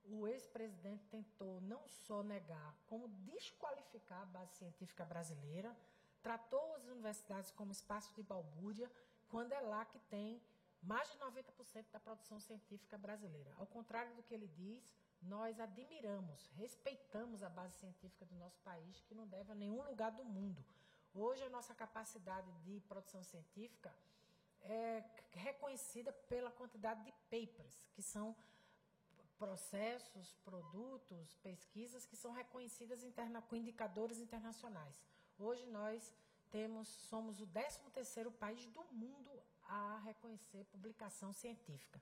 Speaker 10: O ex-presidente tentou não só negar, como desqualificar a base científica brasileira, tratou as universidades como espaço de balbúrdia, quando é lá que tem mais de 90% da produção científica brasileira. Ao contrário do que ele diz, nós admiramos, respeitamos a base científica do nosso país, que não deve a nenhum lugar do mundo. Hoje, a nossa capacidade de produção científica é reconhecida pela quantidade de papers, que são processos, produtos, pesquisas que são reconhecidas com indicadores internacionais. Hoje nós somos o 13º país do mundo a reconhecer publicação científica.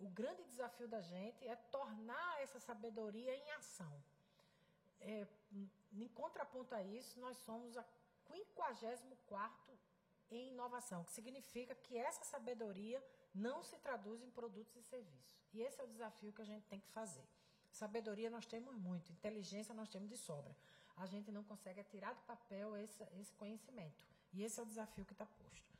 Speaker 10: O grande desafio da gente é tornar essa sabedoria em ação. Em contraponto a isso, nós somos a 54º em inovação, que significa que essa sabedoria não se traduz em produtos e serviços. E esse é o desafio que a gente tem que fazer. Sabedoria nós temos muito, inteligência nós temos de sobra. A gente não consegue tirar do papel esse conhecimento. E esse é o desafio que está posto.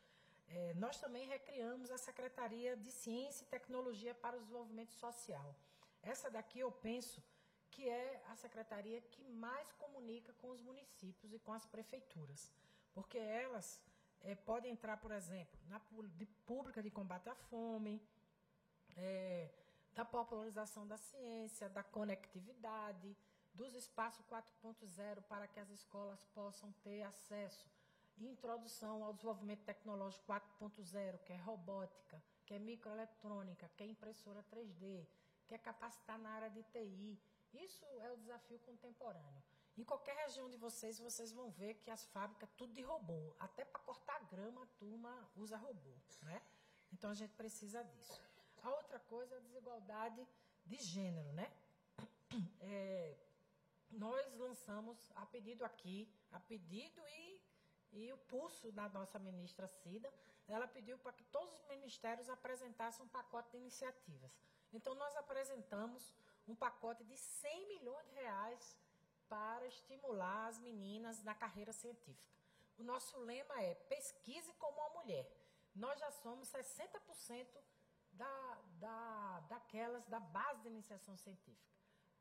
Speaker 10: Nós também recriamos a Secretaria de Ciência e Tecnologia para o Desenvolvimento Social. Essa daqui eu penso que é a secretaria que mais comunica com os municípios e com as prefeituras, porque elas podem entrar, por exemplo, na pública de combate à fome, da popularização da ciência, da conectividade, dos espaços 4.0 para que as escolas possam ter acesso, e introdução ao desenvolvimento tecnológico 4.0, que é robótica, que é microeletrônica, que é impressora 3D, que é capacitar na área de TI. Isso é o desafio contemporâneo. Em qualquer região de vocês vão ver que as fábricas, tudo de robô. Até para cortar grama, a turma usa robô, né? Então, a gente precisa disso. A outra coisa é a desigualdade de gênero, né? Nós lançamos, a pedido e o pulso da nossa ministra Cida, ela pediu para que todos os ministérios apresentassem um pacote de iniciativas. Então, nós apresentamos um pacote de 100 milhões de reais para estimular as meninas na carreira científica. O nosso lema é pesquise como uma mulher. Nós já somos 60% da base de iniciação científica.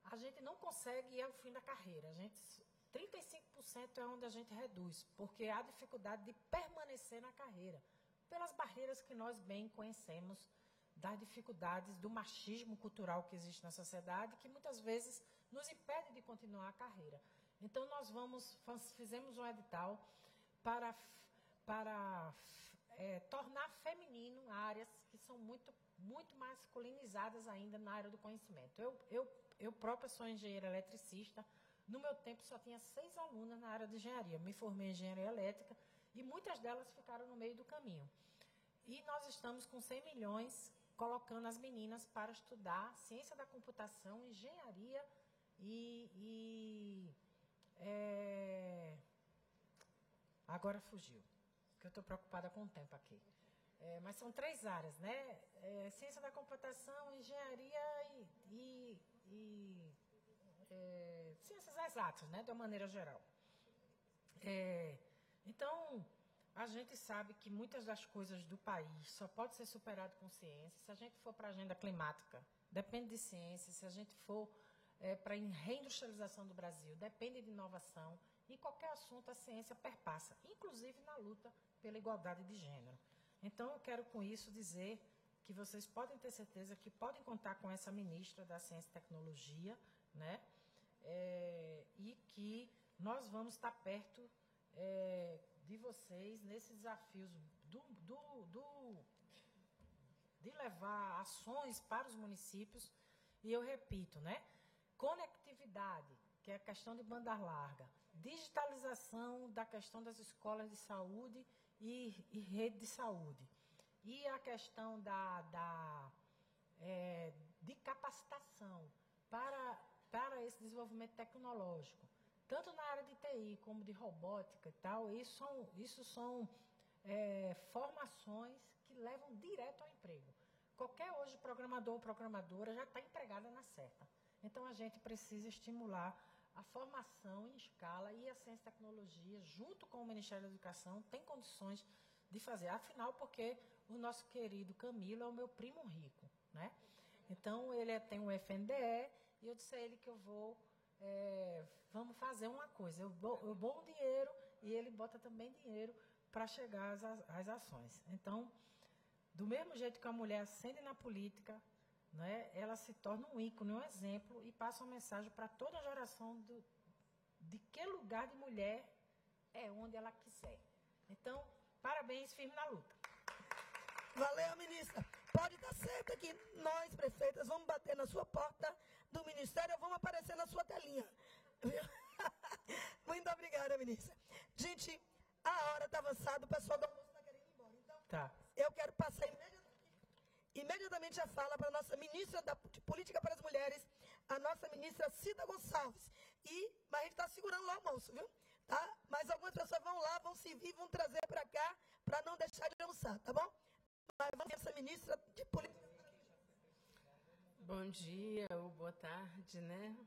Speaker 10: A gente não consegue ir ao fim da carreira. 35% é onde a gente reduz, porque há dificuldade de permanecer na carreira, pelas barreiras que nós bem conhecemos, das dificuldades do machismo cultural que existe na sociedade, que muitas vezes nos impede de continuar a carreira. Então, nós fizemos um edital para tornar feminino áreas que são muito, muito masculinizadas ainda na área do conhecimento. Eu própria sou engenheira eletricista, No meu tempo, só tinha 6 alunas na área de engenharia. Me formei em engenharia elétrica e muitas delas ficaram no meio do caminho. E nós estamos com 100 milhões colocando as meninas para estudar ciência da computação, engenharia agora fugiu, porque eu estou preocupada com o tempo aqui. Mas são 3 áreas, né? Ciência da computação, engenharia e ciências exatas, né? De uma maneira geral. Então, a gente sabe que muitas das coisas do país só pode ser superado com ciência. Se a gente for para a agenda climática, depende de ciência. Se a gente for para a reindustrialização do Brasil, depende de inovação. E qualquer assunto, a ciência perpassa, inclusive na luta pela igualdade de gênero. Então, eu quero com isso dizer que vocês podem ter certeza que podem contar com essa ministra da Ciência e Tecnologia, né? E que nós vamos estar perto de vocês nesses desafios de levar ações para os municípios. E eu repito, né? Conectividade, que é a questão de banda larga, digitalização da questão das escolas de saúde e rede de saúde, e a questão de capacitação para esse desenvolvimento tecnológico, tanto na área de TI como de robótica e tal. Isso são formações que levam direto ao emprego. Qualquer hoje programador ou programadora já está empregada na certa. Então, a gente precisa estimular a formação em escala, e a ciência e tecnologia, junto com o Ministério da Educação, tem condições de fazer. Afinal, porque o nosso querido Camilo é o meu primo rico, né? Então, ele tem um FNDE, e eu disse a ele que eu vamos fazer uma coisa. Eu dou um dinheiro e ele bota também dinheiro para chegar às ações. Então, do mesmo jeito que a mulher ascende na política, né, ela se torna um ícone, um exemplo, e passa uma mensagem para toda a geração de que lugar de mulher é onde ela quiser. Então, parabéns, firme na luta.
Speaker 2: Valeu, ministra. Pode estar certa que nós, prefeitas, vamos bater na sua porta do ministério, vamos aparecer na sua telinha. Muito obrigada, ministra. Gente, a hora está avançada, o pessoal do almoço está querendo ir embora. Então,
Speaker 10: tá.
Speaker 2: Eu quero passar imediatamente a fala para a nossa ministra de Política para as Mulheres, a nossa ministra Cida Gonçalves. Mas a gente está segurando lá o almoço, viu? Tá? Mas algumas pessoas vão lá, vão servir, vão trazer para cá, para não deixar de almoçar, tá bom? Mas vamos essa ministra de Política.
Speaker 11: Bom dia ou boa tarde, né?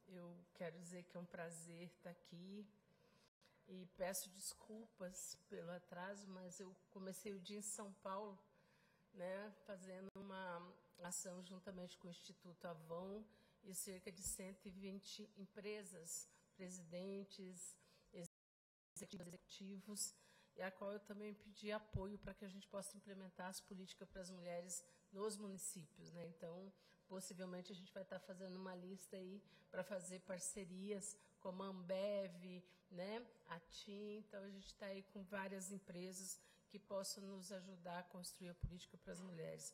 Speaker 11: Eu quero dizer que é um prazer estar aqui e peço desculpas pelo atraso, mas eu comecei o dia em São Paulo, né, fazendo uma ação juntamente com o Instituto Avon e cerca de 120 empresas, presidentes, executivos, e a qual eu também pedi apoio para que a gente possa implementar as políticas para as mulheres nos municípios, né? Então, possivelmente a gente vai estar fazendo uma lista aí para fazer parcerias como a Ambev, né, a TIM. Então, a gente está aí com várias empresas que possam nos ajudar a construir a política para as mulheres.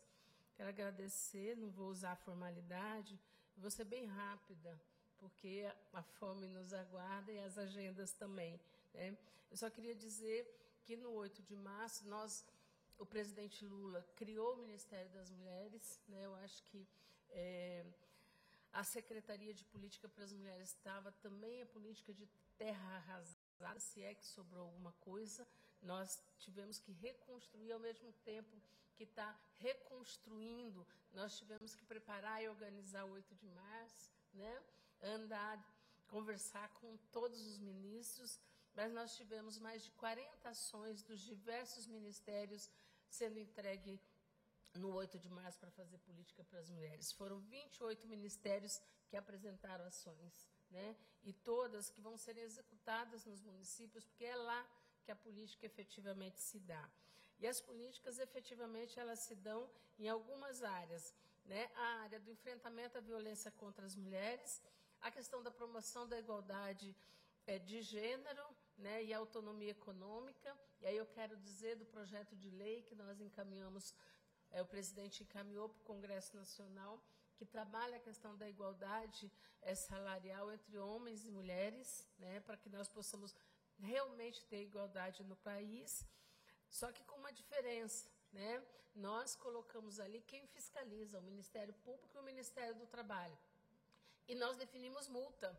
Speaker 11: Quero agradecer, não vou usar a formalidade, vou ser bem rápida, porque a fome nos aguarda e as agendas também, né? Eu só queria dizer que no 8 de março, o presidente Lula criou o Ministério das Mulheres, né? Eu acho que a Secretaria de Política para as Mulheres estava também a política de terra arrasada, se é que sobrou alguma coisa. Nós tivemos que reconstruir ao mesmo tempo que está reconstruindo. Nós tivemos que preparar e organizar o 8 de março, né? Conversar com todos os ministros, mas nós tivemos mais de 40 ações dos diversos ministérios sendo entregue no 8 de março para fazer política para as mulheres. Foram 28 ministérios que apresentaram ações, né? E todas que vão ser executadas nos municípios, porque é lá que a política efetivamente se dá. E as políticas, efetivamente, elas se dão em algumas áreas, né? A área do enfrentamento à violência contra as mulheres, a questão da promoção da igualdade de gênero, né, e autonomia econômica. E aí eu quero dizer do projeto de lei que nós encaminhamos, o presidente encaminhou para o Congresso Nacional, que trabalha a questão da igualdade salarial entre homens e mulheres, né, para que nós possamos realmente ter igualdade no país, só que com uma diferença, né? Nós colocamos ali quem fiscaliza, o Ministério Público e o Ministério do Trabalho. E nós definimos multa,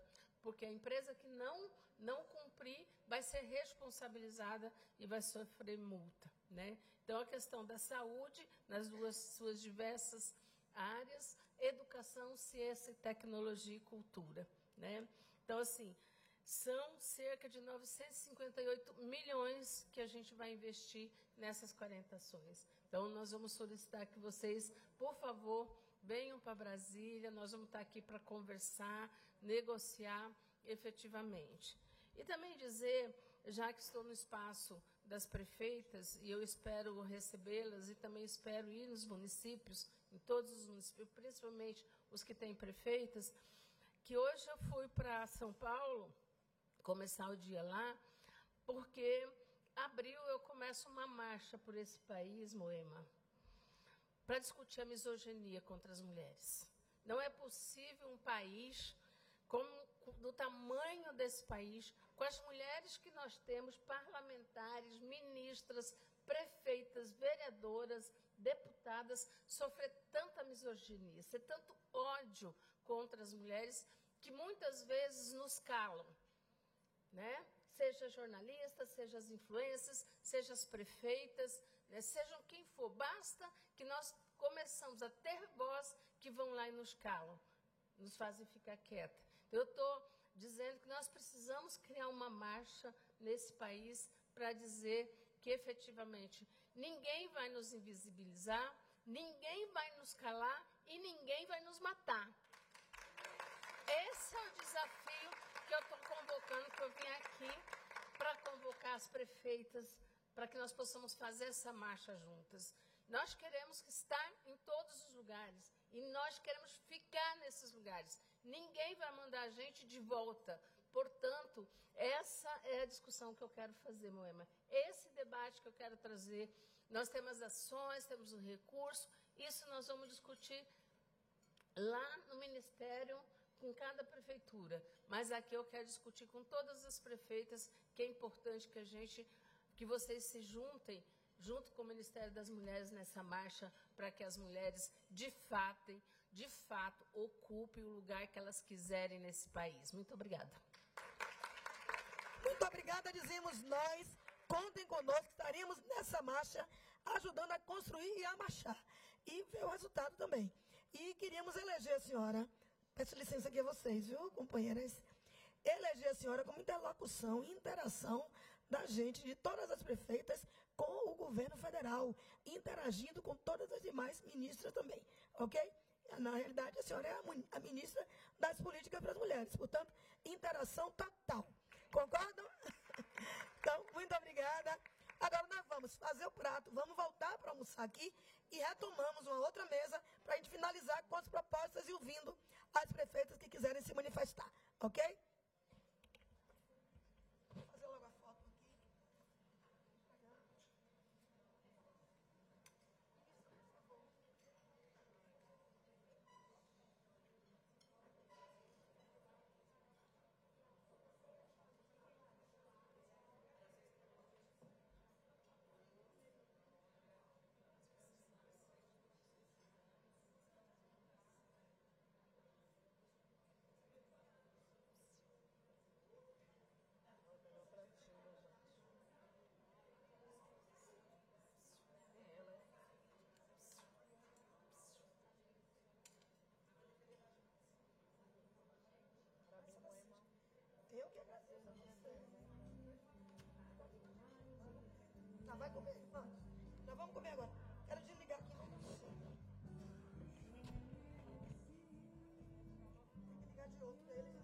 Speaker 11: porque a empresa que não cumprir vai ser responsabilizada e vai sofrer multa, né? Então, a questão da saúde, nas suas diversas áreas, educação, ciência, tecnologia e cultura, né? Então, assim, são cerca de 958 milhões que a gente vai investir nessas 40 ações. Então, nós vamos solicitar que vocês, por favor, venham para Brasília, nós vamos estar aqui para conversar, negociar efetivamente. E também dizer, já que estou no espaço das prefeitas, e eu espero recebê-las, e também espero ir nos municípios, em todos os municípios, principalmente os que têm prefeitas, que hoje eu fui para São Paulo, começar o dia lá, porque abril eu começo uma marcha por esse país, Moema, para discutir a misoginia contra as mulheres. Não é possível um país do tamanho desse país, com as mulheres que nós temos, parlamentares, ministras, prefeitas, vereadoras, deputadas, sofrer tanta misoginia, ser tanto ódio contra as mulheres, que muitas vezes nos calam, né? Seja jornalistas, seja as influências, seja as prefeitas, né? Sejam quem for, basta que nós começamos a ter voz que vão lá e nos calam, nos fazem ficar quieta. Eu estou dizendo que nós precisamos criar uma marcha nesse país para dizer que, efetivamente, ninguém vai nos invisibilizar, ninguém vai nos calar e ninguém vai nos matar. Esse é o desafio que eu estou convocando, que eu vim aqui para convocar as prefeitas, para que nós possamos fazer essa marcha juntas. Nós queremos estar em todos os lugares e nós queremos ficar nesses lugares. Ninguém vai mandar a gente de volta. Portanto, essa é a discussão que eu quero fazer, Moema. Esse debate que eu quero trazer. Nós temos ações, temos um recurso. Isso nós vamos discutir lá no Ministério, com cada prefeitura. Mas aqui eu quero discutir com todas as prefeitas, que é importante que vocês se juntem, junto com o Ministério das Mulheres, nessa marcha, para que as mulheres, de fato, ocupem o lugar que elas quiserem nesse país. Muito obrigada.
Speaker 2: Muito obrigada, dizemos nós. Contem conosco, estaremos nessa marcha, ajudando a construir e a marchar. E ver o resultado também. E queríamos eleger a senhora, peço licença aqui a vocês, viu, companheiras? Eleger a senhora como interlocução e interação da gente, de todas as prefeitas, com o governo federal, interagindo com todas as demais ministras também, ok? Na realidade, a senhora é a ministra das políticas para as mulheres, portanto, interação total. Concordam? Então, muito obrigada. Agora nós vamos fazer o prato, vamos voltar para almoçar aqui e retomamos uma outra mesa para a gente finalizar com as propostas e ouvindo as prefeitas que quiserem se manifestar, ok? Vou fazer logo a foto aqui. Eu que agradeço a você. Tá, vai comer? Vamos. Nós vamos comer agora. Quero desligar aqui. Tem que ligar de outro. Eles